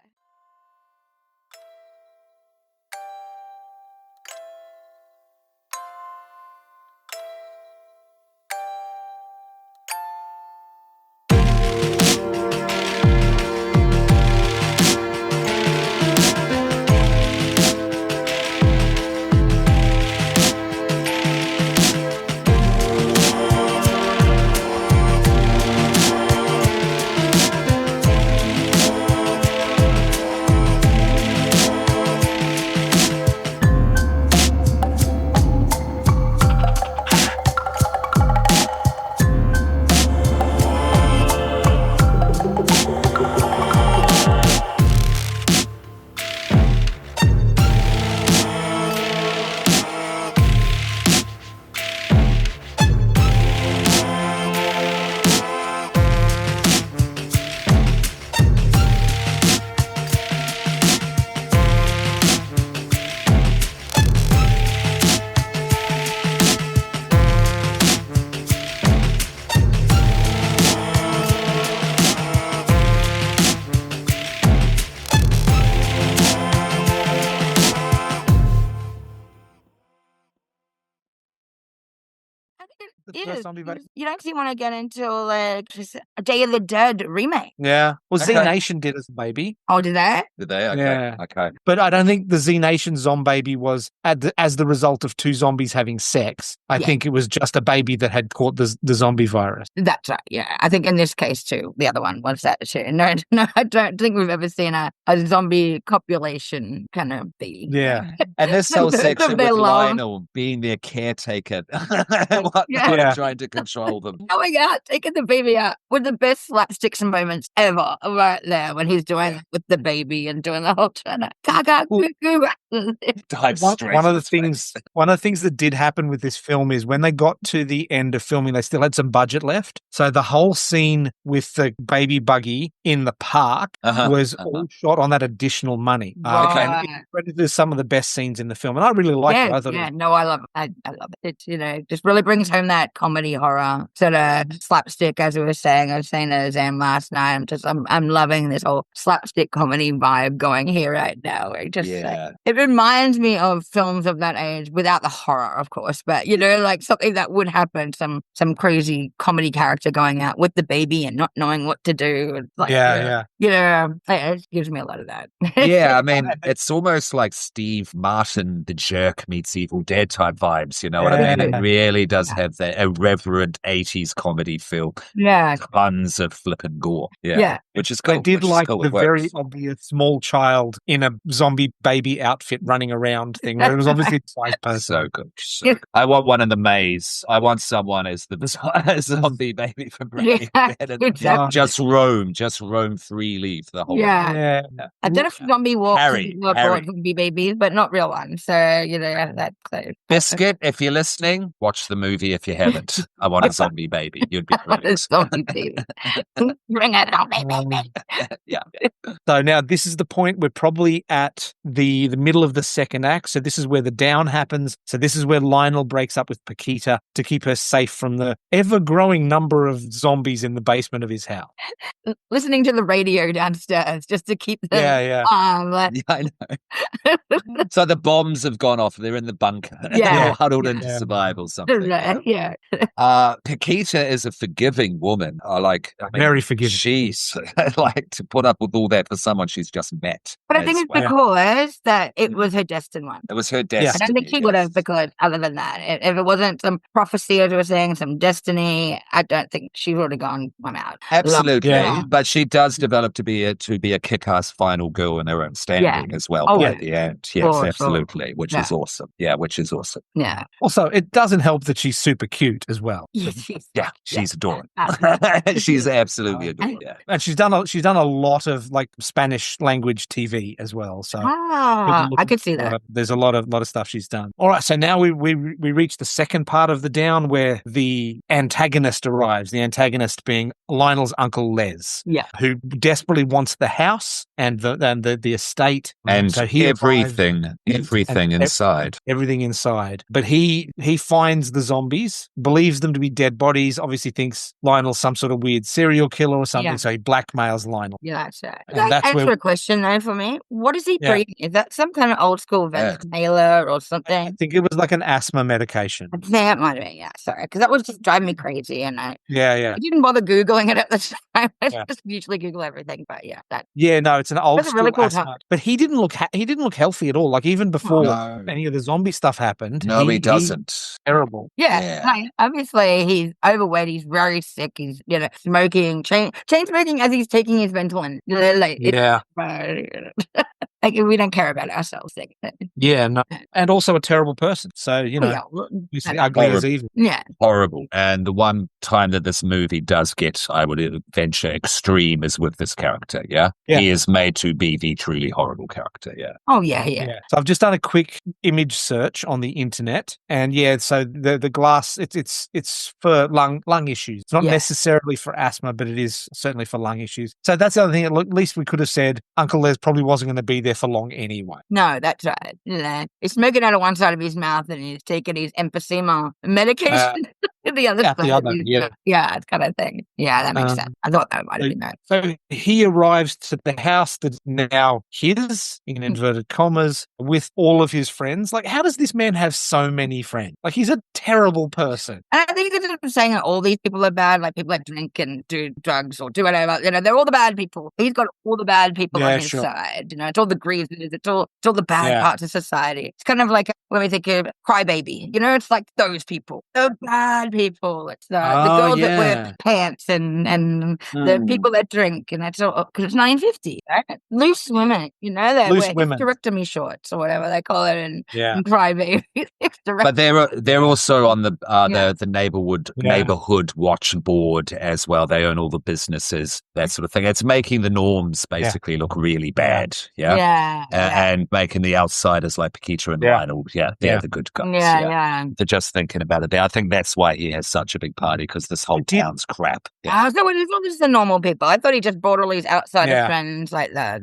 the first zombie baby? You don't see want to get into like just a Day of the Dead remake. Yeah. Well, Z Okay. Nation did as a baby. Oh, did they? Did they? Okay. Yeah. Okay. But I don't think the Z Nation zombie was as the result of two zombies having sex. I Yeah. think it was just a baby that had caught the zombie virus. That's right. Yeah, I think in this case too, the other one was that too. No, I don't think we've ever seen a zombie copulation kind of thing. Yeah. And this whole section They with love- Lionel being their caretaker, Yeah. trying to control them. Going out, taking the baby out with the best slapsticks moments ever, right there when he's doing it with the baby and doing the whole turn. Gaga, goo, goo. Dive One straight of to the his face. things that did happen with this film is when they got to the end of filming, they still had some budget left. So the whole scene with the baby buggy in the park was all shot on that additional money. Right. And it's some of the best scenes in the film, and I really liked it. I thought it was No, I love it. I love it. It, just really brings home that comedy horror sort of slapstick, as we were saying. I was saying to Zam last night. I'm loving this whole slapstick comedy vibe going here right now. It reminds me of films of that age without the horror, of course, but like something that would happen. Some crazy comedy character going out with the baby and not knowing what to do. It's like, it gives me a lot of that. Yeah, I mean, it's almost like Steve Martin, the jerk, meets Evil Dead type vibes. You know what I mean? It really does have that irreverent 80s comedy feel. Yeah. Tons of flippin' gore. Yeah. Which is cool. I did like cool. the very obvious small child in a zombie baby outfit running around thing. Where it was obviously a twice person. So good. So good. I want one in the maze. I want someone as the zombie baby from Braindead. Exactly. Just roam freely for the whole Yeah. I don't know if zombie walks Harry. would be babies, but not real ones. So, that's close. Biscuit, if you're listening, watch the movie if you haven't. I want a zombie baby. You'd be brilliant. Zombie baby. Bring it on, baby. Yeah. So now this is the point we're probably at the middle of the second act. So this is where the down happens. So this is where Lionel breaks up with Paquita to keep her safe from the ever-growing number of zombies in the basement of his house. Listening to the radio downstairs just to keep them Yeah, I know. So the bombs have gone off. They're in the bunker. Yeah. They're all huddled in to survive or something. Yeah. Paquita is a forgiving woman. Very forgiving. She's like to put up with all that for someone she's just met. But I think it's because that it was her destined one. It was her destiny. I don't think she would have, because other than that, if it wasn't some prophecy, as we were saying, some destiny, I don't think she would have gone, I'm out. Absolutely. Yeah. But she does develop to be a kick-ass final girl in her own standing as well by the end. Yes, absolutely. Which is awesome. Yeah, which is awesome. Yeah. Also, it doesn't help that she's super cute as well. She's adorable. She's absolutely adorable. Yeah. And she's done a lot of like Spanish language TV as well. So I could see that. There's a lot of stuff she's done. All right, so now we reach the second part of the down where the antagonist arrives. The antagonist being Lionel's uncle Les, who desperately wants the house and the estate, and so he everything inside. Everything inside. But he finds the zombies, believes them to be dead bodies. Obviously, thinks Lionel's some sort of weird serial killer or something. So he blackmails Lionel. Yeah, that's right. And that's answer where a question though for me. What is he breathing? Is that some kind of old school inhaler or something? I think it was like an asthma medication. I think it might have been, sorry, because that was just driving me crazy, and I didn't bother googling it at the time. I just usually Google everything, but no, it's an old school really cool asthma. time. But he didn't look healthy at all. Like even before any of the zombie stuff happened. No, he doesn't. Terrible. Like, obviously he's overweight. He's very sick. He's smoking, chain smoking as he's taking his Ventolin. Like we don't care about ourselves. No, and also a terrible person. So he's ugly as evil. Yeah, horrible. And the one time that this movie does get, I would venture, extreme is with this character. He is made to be the truly horrible character. So I've just done a quick image search on the internet, and so the glass it's for lung issues. It's not necessarily for asthma, but it is certainly for lung issues. So that's the other thing. At least we could have said Uncle Les probably wasn't going to be there for long anyway. No, that's right. He's smoking out of one side of his mouth and he's taking his emphysema medication. The other Yeah, the side. other, yeah. Yeah, it's kind of thing. Yeah, that makes Um, sense. I thought that might have been that. So he arrives to the house that's now his, in inverted commas, with all of his friends. Like, how does this man have so many friends? Like, he's a terrible person. And I think they're just saying that all these people are bad, like people that drink and do drugs or do whatever. They're all the bad people. He's got all the bad people on his side. It's all the grievers. It's all the bad parts of society. It's kind of like when we think of Crybaby. It's like those people. The bad people. It's the girls that wear pants and the people that drink. And that's all because it's 1950, right? Loose women, that wear hysterectomy shorts or whatever they call it in Crybaby. But they're also on the neighborhood watch board as well. They own all the businesses, that sort of thing. It's making the norms basically look really bad. And making the outsiders like Paquita and Lionel. They're the good guys. They're just thinking about it. I think that's why he has such a big party, because this whole town's crap. So it's not just the normal people. I thought he just brought all these outsider friends like that.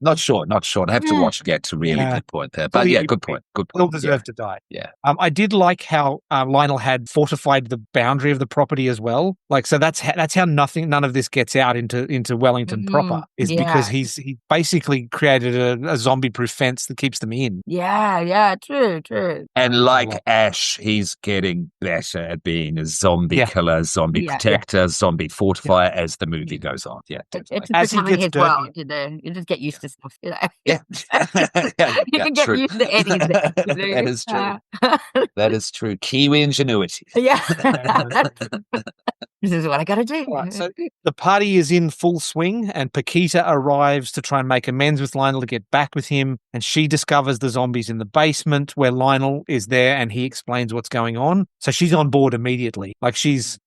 Not sure. I have to watch again to really pinpoint there. But good point. All deserve to die. Yeah. I did like how Lionel had fortified the boundary of the property as well. Like, so that's how none of this gets out into Wellington proper, is because he basically created a zombie-proof fence that keeps them in. Yeah, true. And like Ash, he's getting better at being a zombie killer, zombie protector, zombie fortifier as the movie goes on. Yeah, it's becoming his world. You just get used to stuff. You can get used to anything. That is true. That is true. Kiwi ingenuity. Yeah. This is what I got to do. Right, so the party is in full swing, and Paquita arrives to try and make amends with Lionel to get back with him. And she discovers the zombies in the basement where Lionel is there, and he explains what's going on. So she's on board immediately. Like, she's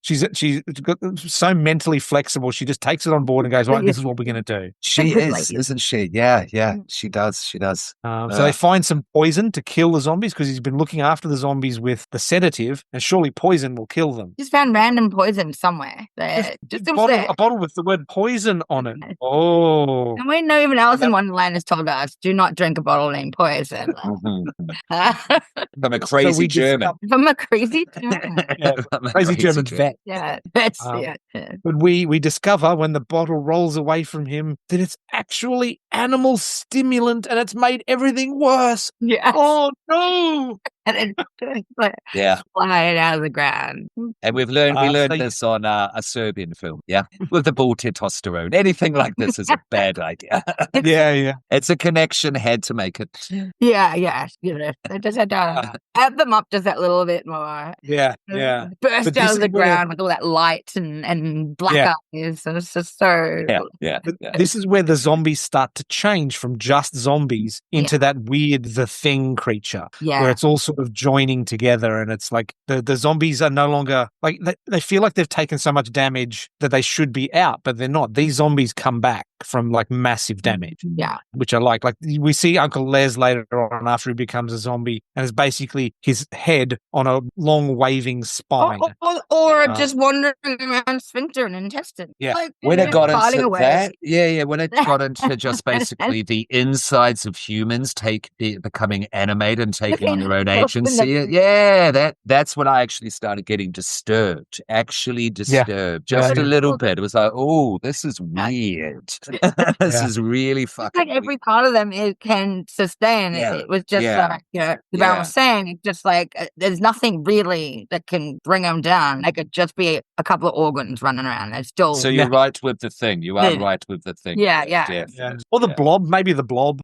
so mentally flexible. She just takes it on board and goes, right, this is what we're going to do. She is, isn't she? Yeah, she does. So they find some poison to kill the zombies, because he's been looking after the zombies with the sedative, and surely poison will kill them. Just found random poison somewhere. Just a bottle with the word poison on it. Oh. And we know even Alice in Wonderland has told us, do not drink a bottle named poison. From a crazy German. From a crazy German. Crazy German vet. Yeah. But we discover when the bottle rolls away from him that it's actually animal stimulant, and it's made everything worse. Yeah. Oh, no. And it's flying out of the ground. And we learned this on a Serbian film, with the bull testosterone. Anything like this is a bad idea. Yeah. It's a connection, had to make it. Yeah. It just had to add them up just that little bit more. Yeah. Burst out of the ground with all that light and black eyes. So it's just so... Yeah. This is where the zombies start to change from just zombies into that weird The Thing creature, where it's all sort of joining together, and it's like the zombies are no longer like they feel like they've taken so much damage that they should be out, but they're not. These zombies come back from like massive damage, which I like we see Uncle Les later on after he becomes a zombie, and it's basically his head on a long waving spine, or just wandering around sphincter and intestine. When it got into that, when it got into just basically the insides of humans becoming animated and taking on their own agency. That's when I actually started getting disturbed. Just a little bit. It was like, oh, this is weird. This is really fucking like every part of them can sustain. It was just like, the Baron was saying, it's just like there's nothing really that can bring them down. They could just be a couple of organs running around. They're still. So you're right with the thing. You are right with the thing. Yeah. Or the blob, maybe the blob.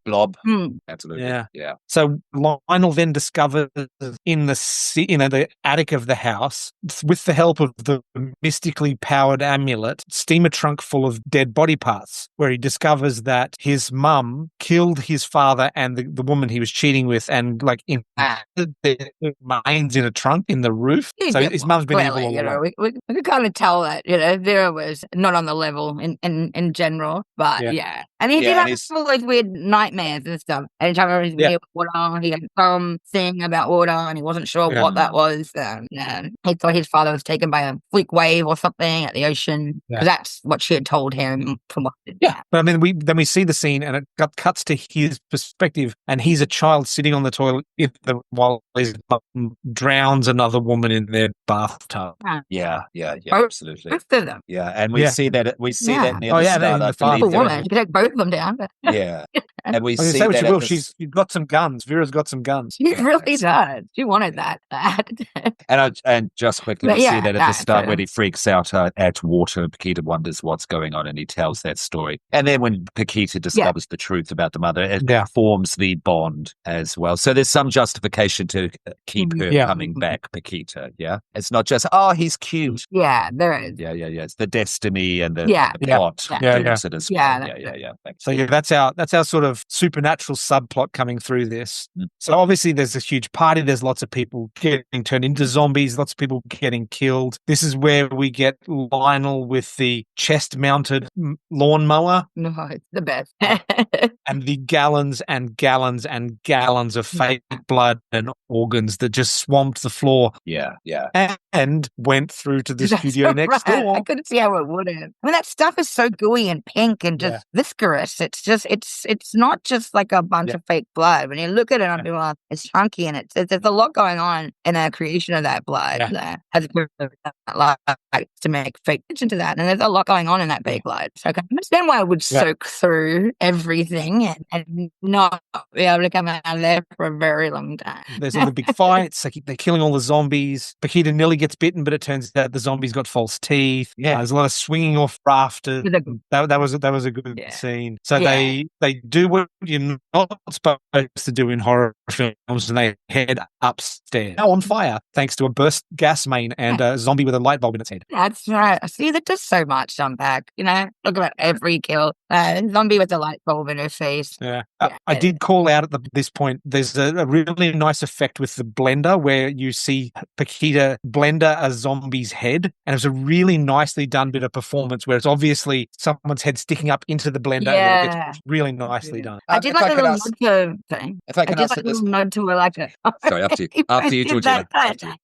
Absolutely. Yeah. So Lionel then discovers in the attic of the house, with the help of the mystically powered amulet, steamer trunk full of dead body parts, where he discovers that his mum killed his father and the woman he was cheating with, and like in their minds in a trunk in the roof. So his mum's been evil all along. We could kind of tell that Vera was not on the level in general, but And he Yeah, did and have he's- all those weird nightmares and stuff. Anytime he was near water, he had some thing about water and he wasn't sure what that was. He thought his father was taken by a freak wave or something at the ocean. Because that's what she had told him from what But I mean, we see the scene and it cuts to his perspective, and he's a child sitting on the toilet while his mum drowns another woman in their bathtub. Yeah, absolutely. Both of them. Yeah, and we see that near the start. in I the believe Poor there woman. You could take both of them down. Yeah, and we I mean, see say what that you will, at the- she's got some guns. Vera's got some guns. She really does. She wanted that. And just quickly, But we yeah, see that at the start so- when he freaks out at water. Paquita wonders what's going on, and he tells that story. And then when Paquita discovers the truth about the mother, it forms the bond as well. So there's some justification to keep her coming back, Paquita. Yeah, it's not just he's cute. Yeah, there is. Yeah. It's the destiny and the plot. Yeah. It as Yeah, well. Yeah. So that's our sort of supernatural subplot coming through this. So obviously there's a huge party. There's lots of people getting turned into zombies. Lots of people getting killed. This is where we get Lionel with the chest-mounted lawnmower. No, it's the best. And the gallons and gallons and gallons of fake blood and organs that just swamped the floor. Yeah. And went through to the That's studio next right. door. I couldn't see how it wouldn't. I mean, that stuff is so gooey and pink and just viscous. It's just, it's not just like a bunch of fake blood. When you look at it, I'm like, it's chunky and there's a lot going on in the creation of that blood. As like to make fake attention to that. And there's a lot going on in that fake blood. So I can understand why I would soak through everything and not be able to come out of there for a very long time. There's all the big fights. They're killing all the zombies. Paquita nearly gets bitten, but it turns out the zombies got false teeth. There's a lot of swinging off rafters. That was a good scene. So they do what you're not supposed to do in horror films, and they head upstairs. Now on fire, thanks to a burst gas main and a zombie with a light bulb in its head. That's right. See, that does so much to unpack. Look at every kill. Zombie with a light bulb in her face. I did call out at this point, there's a really nice effect with the blender where you see Paquita blender a zombie's head, and it was a really nicely done bit of performance where it's obviously someone's head sticking up into the blender. And it's really nicely done. I did like a little nod to thing. If I can ask a nod to like a sorry, after you, Georgina.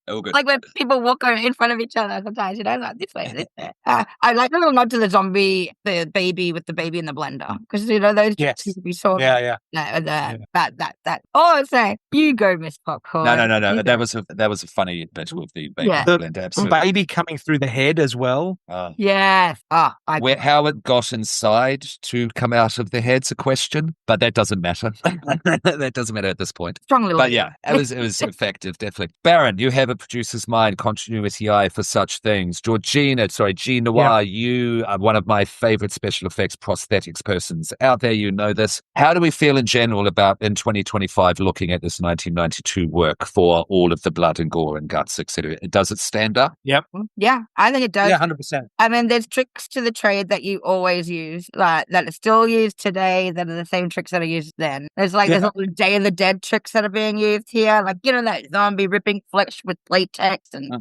Oh, good. Like when people walk in front of each other sometimes, like this way. I like a little nod to the zombie, the baby with the baby in the blender. Because, those we saw. That. Oh, say, you go, Miss Popcorn. No. That was a funny bit with the baby blender. Absolutely. Baby coming through the head as well. Yes. How it got inside to come out of the head's a question, but that doesn't matter. That doesn't matter at this point. Strong little. But yeah, it was effective, definitely. Baron, you have a producer's mind, continuity eye for such things. Jean Noir, you are one of my favorite special effects prosthetics persons out there. You know this. How do we feel in general about in 2025 looking at this 1992 work for all of the blood and gore and guts, etc.? Does it stand up? Yep. Yeah, I think it does. Yeah, 100%. I mean, there's tricks to the trade that you always use, like that are still used today, that are the same tricks that are used then. There's all the Day of the Dead tricks that are being used here, like that zombie ripping flesh with latex, and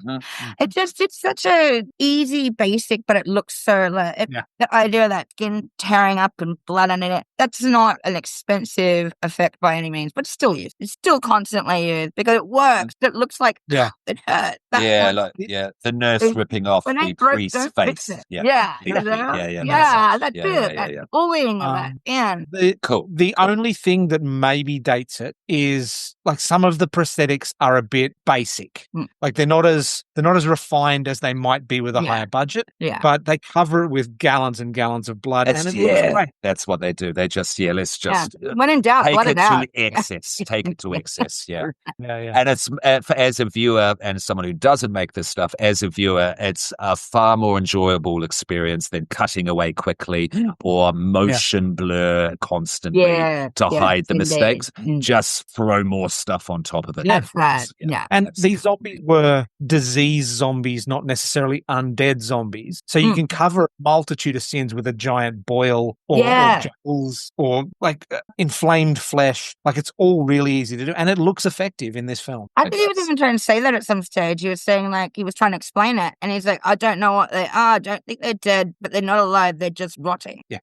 it's such a easy, basic, but it looks so the idea of that skin tearing up and blood under it. That's not an expensive effect by any means, but it's still used. It's still constantly used because it works. It looks like it hurt. The nurse ripping off the priest's face. That bullying of that. And cool. The only thing that maybe dates it is like some of the prosthetics are a bit basic. Like they're not as refined as they might be with a higher budget. But they cover it with gallons and gallons of blood. And it looks great. That's what they do. They just let's just when in doubt, take blood it it out. to excess. Take it to excess. Yeah. Yeah. And it's as a viewer and someone who doesn't make this stuff, as a viewer, it's a far more enjoyable experience than cutting away quickly or motion blur constantly to hide the mistakes. Just throw more stuff on top of it. That's right. And these zombies were disease zombies, not necessarily undead zombies. So you can cover a multitude of sins with a giant boil or jewels lungs or like inflamed flesh. Like it's all really easy to do. And it looks effective in this film. I think he was even trying to say that at some stage. He was saying, like, he was trying to explain it. And he's like, I don't know what they are. I don't think they're dead, but they're not alive. They're just rotting. Yeah.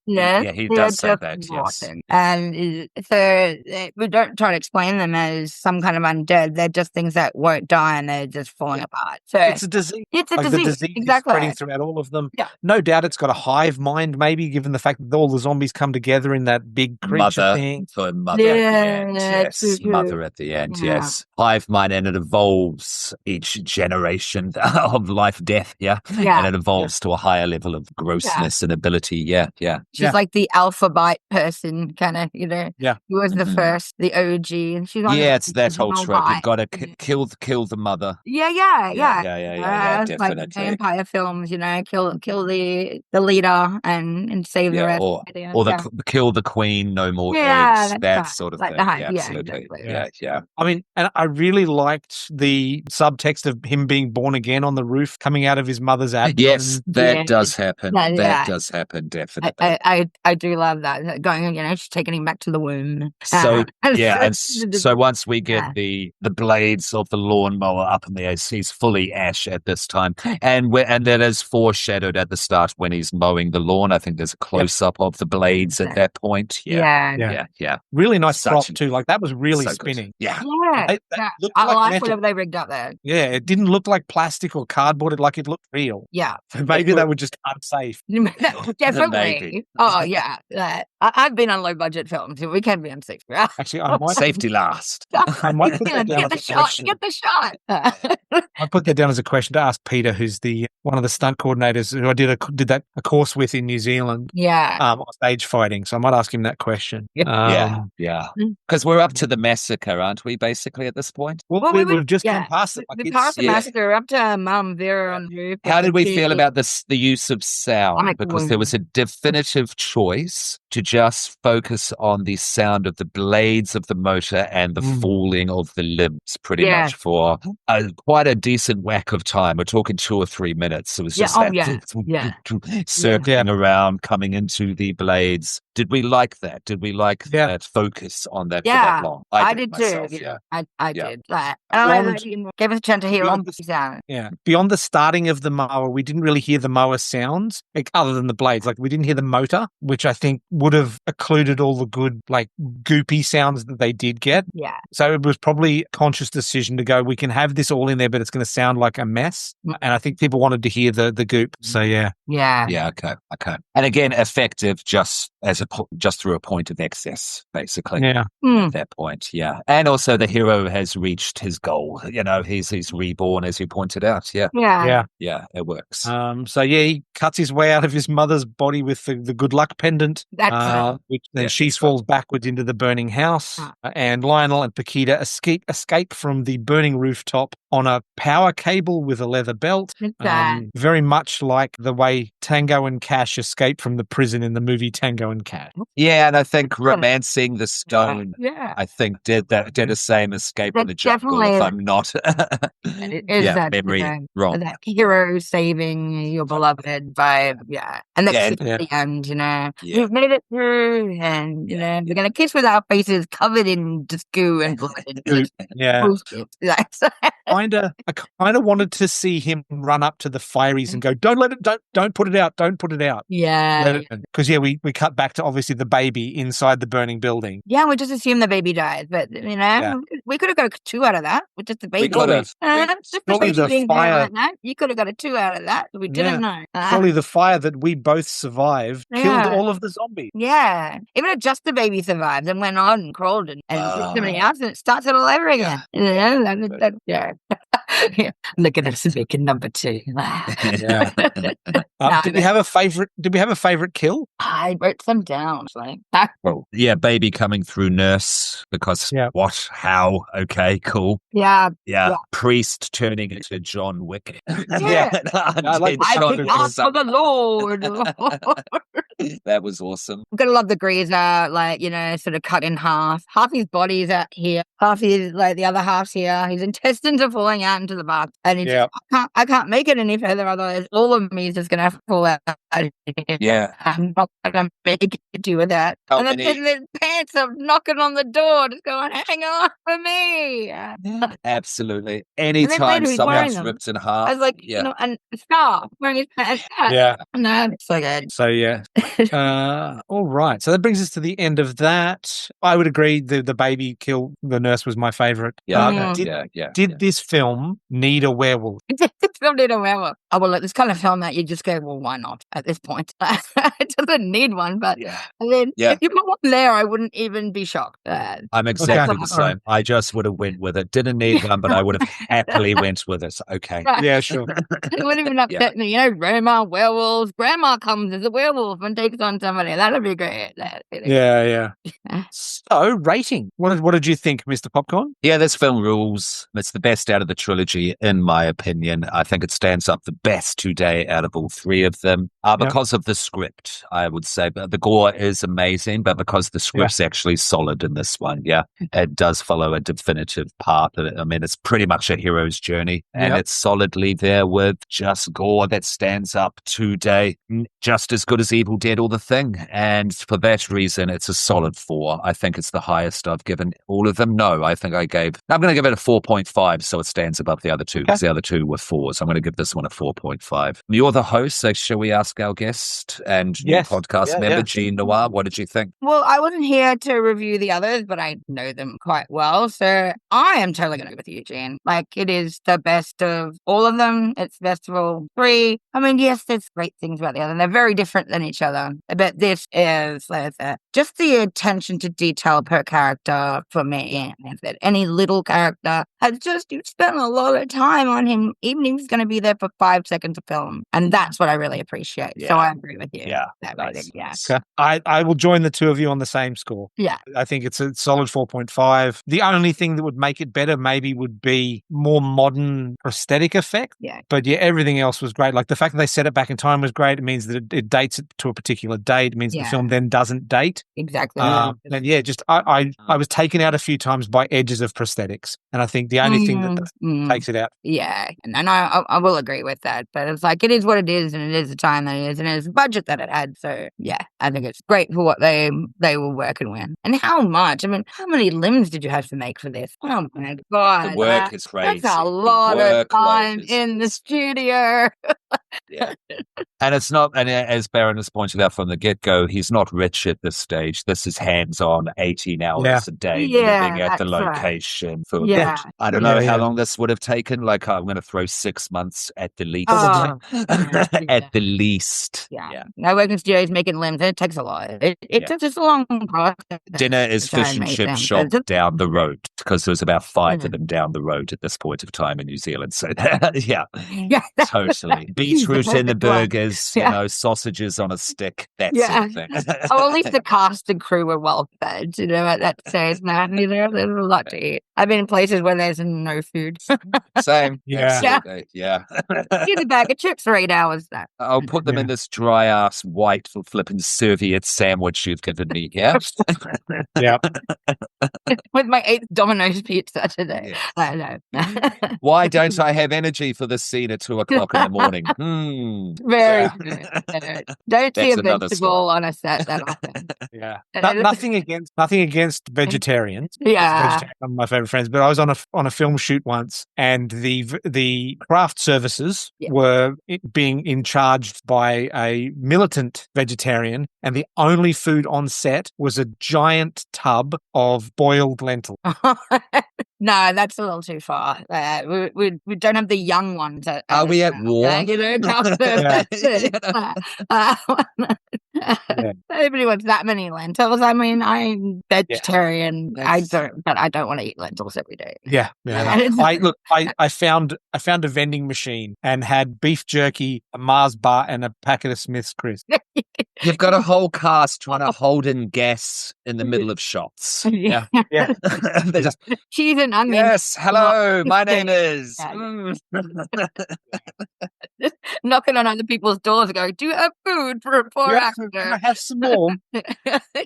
Yeah, He they're does say just that, yes. rotting. And so we don't try to explain them as some kind of undead. They're just things that won't die and they're just falling apart. So It's a disease. it's a Like disease. the disease is Exactly. spreading throughout all of them. Yeah. No doubt it's got a hive mind, maybe, given the fact that all the zombies come together in that big creature thing. For mother at the end, Yeah, yes. true. Mother at the end, Yeah. yes. Hive mind, and it evolves each generation of life, death, Yeah. and it evolves to a higher level of grossness and ability, yeah. She's like the alpha bite person, kind of, you know. Yeah. Who was the first, the OG. And she's on It's that whole trope. You've got to bite. kill the mother. Yeah, Yeah, it's like definitely. vampire films, you know, kill the leader and save the rest. Or kill the queen, no more Yeah, eggs, that's that right. sort of Like thing. the hype, Yeah, yeah, absolutely. exactly. Yeah. I mean, and I really liked the subtext of him being born again on the roof, coming out of his mother's abdomen. Yes, that Yeah. does happen. Yeah. That does happen, definitely. I do love that. Going, you know, she's taking him back to the womb. So so once we get the blades of the lawnmower up in the air, he's fully ash at this time, and that is foreshadowed at the start when he's mowing the lawn. I think there's a close up of the blades at that point. Yeah. Really nice Such prop an- too. Like that was really so good. spinning. Yeah. That looked I like like metal. whatever they rigged up there. Yeah, it didn't look like plastic or cardboard. It looked real. Yeah. So maybe they were just unsafe. Definitely. Maybe. Oh, yeah. I've been on low budget films. We can be unsafe. Actually, I might Safety last. I might put that down Get as the a shot. question. Get the shot. I put that down as a question to ask Peter, who's one of the stunt coordinators who I did a course with in New Zealand. Yeah. On stage fighting. So I might ask him that question. Yeah. Because we're up to the massacre, aren't we? Basically, at this point. Well, we've just come past it. Like we passed the massacre up to Mum Vera on the roof. How did we feel about the use of sound? Because wound. there was a definitive choice to just focus on the sound of the blades of the motor and the falling of the limbs, pretty much for quite a decent whack of time. We're talking 2 or 3 minutes. It was just circling around, coming into the blades. Did we like that? Did we like that focus on that for that long? I did myself, too. Yeah. I did. Gave us a chance to hear all the sound. Yeah. Beyond the starting of the mower, we didn't really hear the mower sounds, like, other than the blades. Like we didn't hear the motor, which I think would have occluded all the good, like goopy sounds that they did get. Yeah. So it was probably a conscious decision to go, we can have this all in there, but it's going to sound like a mess. And I think people wanted to hear the goop. So yeah. Yeah. Okay. And again, effective just through a point of excess, basically. Yeah. At that point. Yeah. And also the hero has reached his goal. You know, he's reborn, as you pointed out. Yeah. Yeah. It works. So yeah, he cuts his way out of his mother's body with the good luck pendant. That's which then she falls backwards into the burning house. And Lionel and Paquita escape from the burning rooftop on a power cable with a leather belt. Very much like the way Tango and Cash escape from the prison in the movie Tango and Cash. Yeah, and I think Romancing the Stone, Yeah. I think did the same escape in the jungle, if I'm not memory wrong. That hero saving your beloved vibe, and that's at the end, you know. We've made it through, and you know we're gonna kiss with our faces covered in just goo and blood. I kind of wanted to see him run up to the fireys and go, don't put it out, don't put it out. Yeah. Because we cut back to obviously the baby inside the burning building. Yeah, we just assume the baby died, but you know, we could have got a 2 out of that with just the baby. We could have. You could have got a 2 out of that. We didn't know. Surely the fire that we both survived killed all of the zombies. Yeah. Even if just the baby survived and went on and crawled and somebody else, and it starts it all over again. Yeah. Look at us making number 2. Did we have a favorite kill? I wrote some down. Well, baby coming through nurse because what? How? Okay, cool. Yeah. Priest turning into John Wick. I like for the Lord. That was awesome. I'm gonna love the greaser, like, you know, sort of cut in half. Half his body's out here, half his the other half's here. His intestines are falling out into the bath, and he Yeah. just, I can't make it any further, otherwise all of me is just going to fall out. Yeah. I'm not going to make it do with that. How And then many- the pants are knocking on the door, just going, hang on for me. Absolutely. then Anytime later he's wearing someone's them. ripped in half. I was like, yeah. you know, and a scarf, wearing his pants. Yeah. No, it's so good. So yeah. All right. So that brings us to the end of that. I would agree the baby kill the nurse was my favorite. Yeah. Did yeah. this film need a werewolf? This film did a werewolf. Oh, well, this kind of film that you just go, well, why not at this point? It doesn't need one, but Yeah. I mean, Yeah. if you put one there, I wouldn't even be shocked. I'm exactly Okay. the same. I just would have went with it. Didn't need one, but I would have happily went with it. Okay. Right. Yeah, sure. It wouldn't even upset me. You know, Roma, werewolves. Grandma comes as a werewolf and takes on somebody. That'd be great. Yeah. So rating. What did you think, Mr. Popcorn? Yeah, this film rules. It's the best out of the trilogy, in my opinion. I think it stands up the best today out of all three of them. Because of the script, I would say. But the gore is amazing, but because the script's actually solid in this one, it does follow a definitive path. I mean, it's pretty much a hero's journey, and it's solidly there with just gore that stands up today, just as good as Evil Dead or The Thing. And for that reason, it's a solid 4. I think it's the highest I've given all of them. No, I think I'm going to give it a 4.5, so it stands above the other two, because the other two were 4s. I'm going to give this one a 4.5. You're the host, so shall we ask our guest and new podcast member, Jean Noir, what did you think? Well, I wasn't here to review the others, but I know them quite well. So I am totally going to go with you, Jean. Like, it is the best of all of them. It's best of all 3. I mean, yes, there's great things about the other. They're very different than each other. But this is just the attention to detail per character for me. And that any little character has just, you spent a lot of time on him, even if he's going to be there for 5 seconds of film. And that's what I really appreciate. So I agree with you. Yeah. That Nice. rating, yeah. Okay. I will join the two of you on the same score. Yeah. I think it's a solid 4.5. The only thing that would make it better maybe would be more modern prosthetic effect. Yeah. But yeah, everything else was great. Like the fact that they set it back in time was great. It means that it dates it to a particular date. It means the film then doesn't date. Exactly. And yeah, just I was taken out a few times by edges of prosthetics. And I think the only thing that takes it out. Yeah. And I will agree with that. But it's like, it is what it is, and it is the time that it is, and it is the budget that it had. So yeah, I think it's great for what they were working with. And how much? I mean, how many limbs did you have to make for this? Oh my God. The work is crazy. That's a lot of time in the studio. Yeah. And it's not, and as Baron has pointed out from the get-go, he's not rich at this stage. This is hands-on, 18 hours a day, living at the location. For I don't know how long this would have taken. Like, I'm going to throw 6 months at the least. At the least. Yeah. I work in studios making limbs, and it takes a lot. It took just a long process. Dinner is fish and chip shop down the road, because there was about 5 of them down the road at this point of time in New Zealand. So, yeah, totally. Beetroot in the burgers, you know, sausages on a stick, that sort of thing. At least the cast and crew were well fed, you know, at that stage. Now, there's a lot to eat. I've been in places where there's no food. Same. Yeah. Here's a bag of chips for 8 hours. Now. I'll put them in this dry-ass white flipping serviette sandwich you've given me, yeah? With my 8th Domino's pizza today. I know. Why don't I have energy for this scene at 2 o'clock in the morning? Very good. Don't see a vegetable on a set that often. Nothing against vegetarians. Yeah. Some of my favorite friends, but I was on a film shoot once, and the craft services were being in charged by a militant vegetarian, and the only food on set was a giant tub of boiled lentils. No, that's a little too far. We don't have the young ones. Are we at war? You know, nobody wants that many lentils. I mean, I'm vegetarian. I don't want to eat lentils every day. I found a vending machine and had beef jerky, a Mars bar, and a packet of Smith's crisps. You've got a whole cast trying to hold in gas in the middle of shots. Yeah. They're just, cheese and onions. Yes, hello, my name is. Just knocking on other people's doors, going, "Do you have food for a poor actor? Can I have some more?"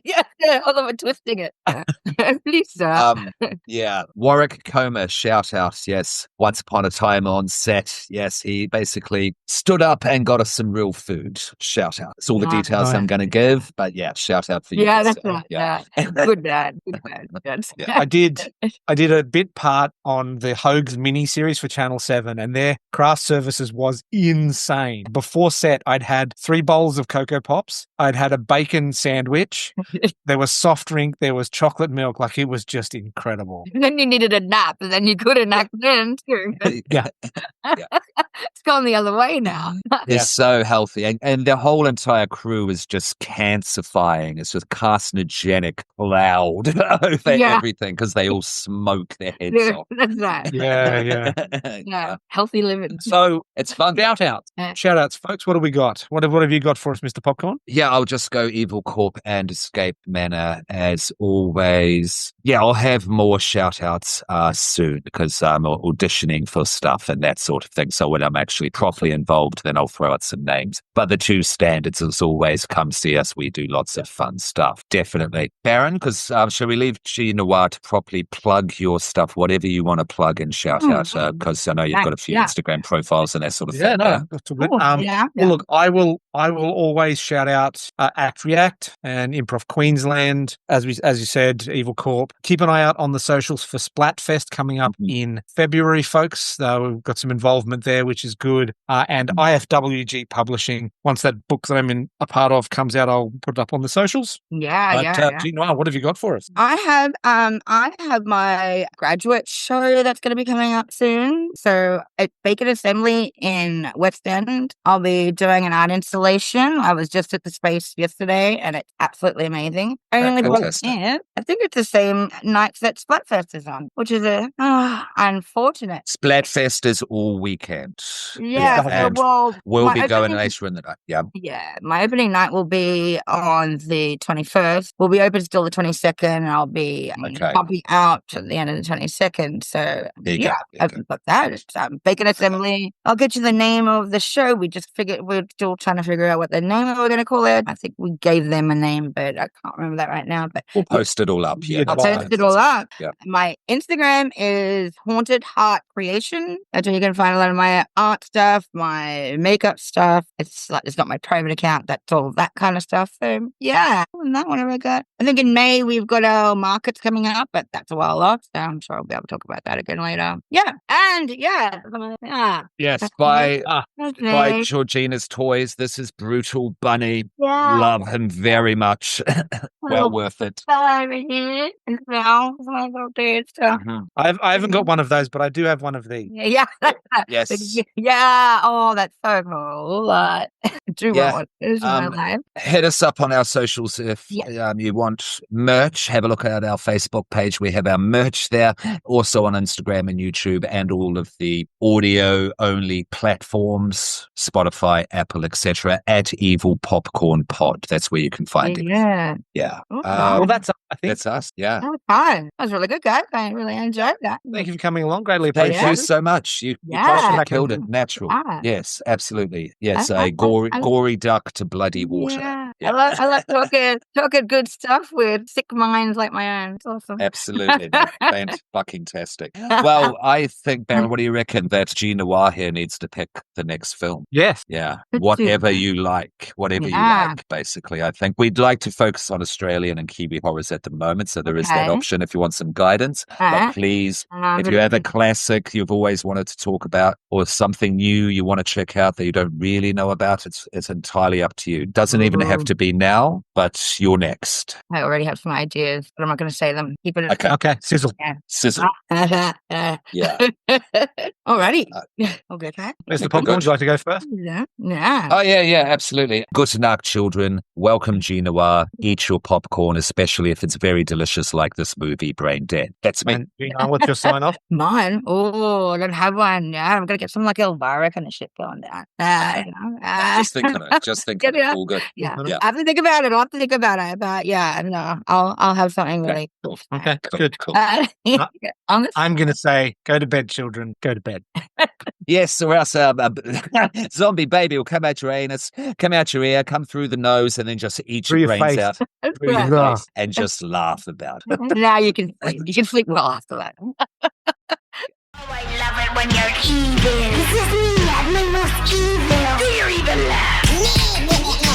Yeah. All of it twisting it. Please, sir. Yeah. Warwick Comer, shout out. Yes. Once upon a time on set. Yes. He basically stood up and got us some real food. Shout out. It's all the details I'm going to give, but yeah, shout out for you. Yeah, that's right. Yeah. Good man. Good man. Yeah. I did a bit part on the Hogs mini-series for Channel 7, and their craft services was insane. Before set, I'd had 3 bowls of Cocoa Pops. I'd had a bacon sandwich. There was soft drink. There was chocolate milk. Like, it was just incredible. And then you needed a nap, and then you couldn't act then too. Yeah. It's gone the other way now. They're so healthy. And the whole entire crew is just cancerfying. It's just carcinogenic cloud over everything because they all smoke their heads off. That's right. Yeah. Healthy living. So it's fun. Shout outs, folks. What have we got? What have you got for us, Mr. Popcorn? Yeah, I'll just go Evil Corp and Escape Manor as always. Yeah, I'll have more shout outs soon because I'm auditioning for stuff and that sort of thing. So when I'm actually properly involved, then I'll throw out some names. But the 2 standards is always come see us. We do lots of fun stuff. Definitely. Baron, because shall we leave G Noir to properly plug your stuff, whatever you want to plug and shout out? Because I know you've got a few Instagram profiles and that sort of thing. That's all good. Well, look, I will always shout out Act React and Improv Queensland, as you said, Evil Corp. Keep an eye out on the socials for Splatfest coming up in February, folks. We've got some involvement there, which is good. And IFWG Publishing. Once that book that I'm a part of comes out, I'll put it up on the socials. Gee, Noah, what have you got for us? I have my graduate show that's going to be coming up soon. So at Bacon Assembly in West End, I'll be doing an art installation. I was just at the space yesterday, and it's absolutely amazing. I think it's the same nights that Splatfest is on, which is unfortunate. Splatfest is all weekend. Yeah, and we'll be going later in the night. Yeah, my opening night will be on the 21st. We'll be open till the 22nd, and I'll be popping out at the end of the 22nd. So I've got that. It's Bacon Assembly. I'll get you the name of the show. We're still trying to figure out what the name we're going to call it. I think we gave them a name, but I can't remember that right now. But we'll post it all up. I'll post it all up. Yeah. My Instagram is Haunted Heart Creation. That's where you can find a lot of my art stuff, my makeup stuff. It's got my private account. That's all that kind of stuff. So yeah, that one I got. I think in May we've got our markets coming up, but that's a while off. So I'm sure I'll be able to talk about that again later. Yeah, and yes, by Georgina's Toys. This is Brutal Bunny. Yeah. Love him very much. Well worth it. I haven't got one of those, but I do have one of these. Yeah. Yes. Yeah. Oh, that's so cool. Do want one. Hit us up on our socials if you want merch. Have a look at our Facebook page. We have our merch there. Also on Instagram and YouTube and all of the audio-only platforms, Spotify, Apple, etc. at Evil Popcorn Pod. That's where you can find it. Yeah. Well, that's I think that's us. Yeah. That was fun. That was really good, guys. I really enjoyed that. Thank you for coming along. Greatly appreciate it. Thank you so much. You killed it. Natural. Yes, absolutely. Yes, a gory duck to bloody water. Yeah. I like talking good stuff with sick minds like my own. It's awesome. Absolutely. Fantastic. Well, I think, Baron, what do you reckon? That G Noir here needs to pick the next film. Yes. Yeah. Whatever you like. Whatever you like, basically. I think we'd like to focus on Australian and Kiwi horrors at the moment, so there is that option if you want some guidance. But please, if you have a classic you've always wanted to talk about or something new you want to check out that you don't really know about, it's entirely up to you. Doesn't even have to be now, but you're next. I already have some ideas, but I'm not going to say them. Keep it. Okay. Sizzle. Yeah. Sizzle. Yeah. Alrighty. Okay. Mr. Popcorn, would you like to go first? Yeah. Oh, yeah, absolutely. Good night, children. Welcome, G Noir. Eat your popcorn, especially if it's it's very delicious, like this movie, Braindead. That's me. And Gina, what's your sign off? Mine? Oh, I don't have one. Yeah, I'm gonna get some like Elvira kind of shit going down. Just thinking it. Just thinking it. All good. Yeah. Yeah. I have to think about it. I'll have to think about it. But yeah, I don't know. I'll have something Okay. really Cool. Okay, Cool. good. Cool. I'm going to say, go to bed, children. Go to bed. Yes, or else zombie baby will come out your anus, come out your ear, come through the nose, and then just eat Through your your brains face. out Through your Right. face. and just laugh about it. Now you can sleep. You can sleep well after that. Oh, I love it when you're evil. This is me at my most evil. Do your evil laugh.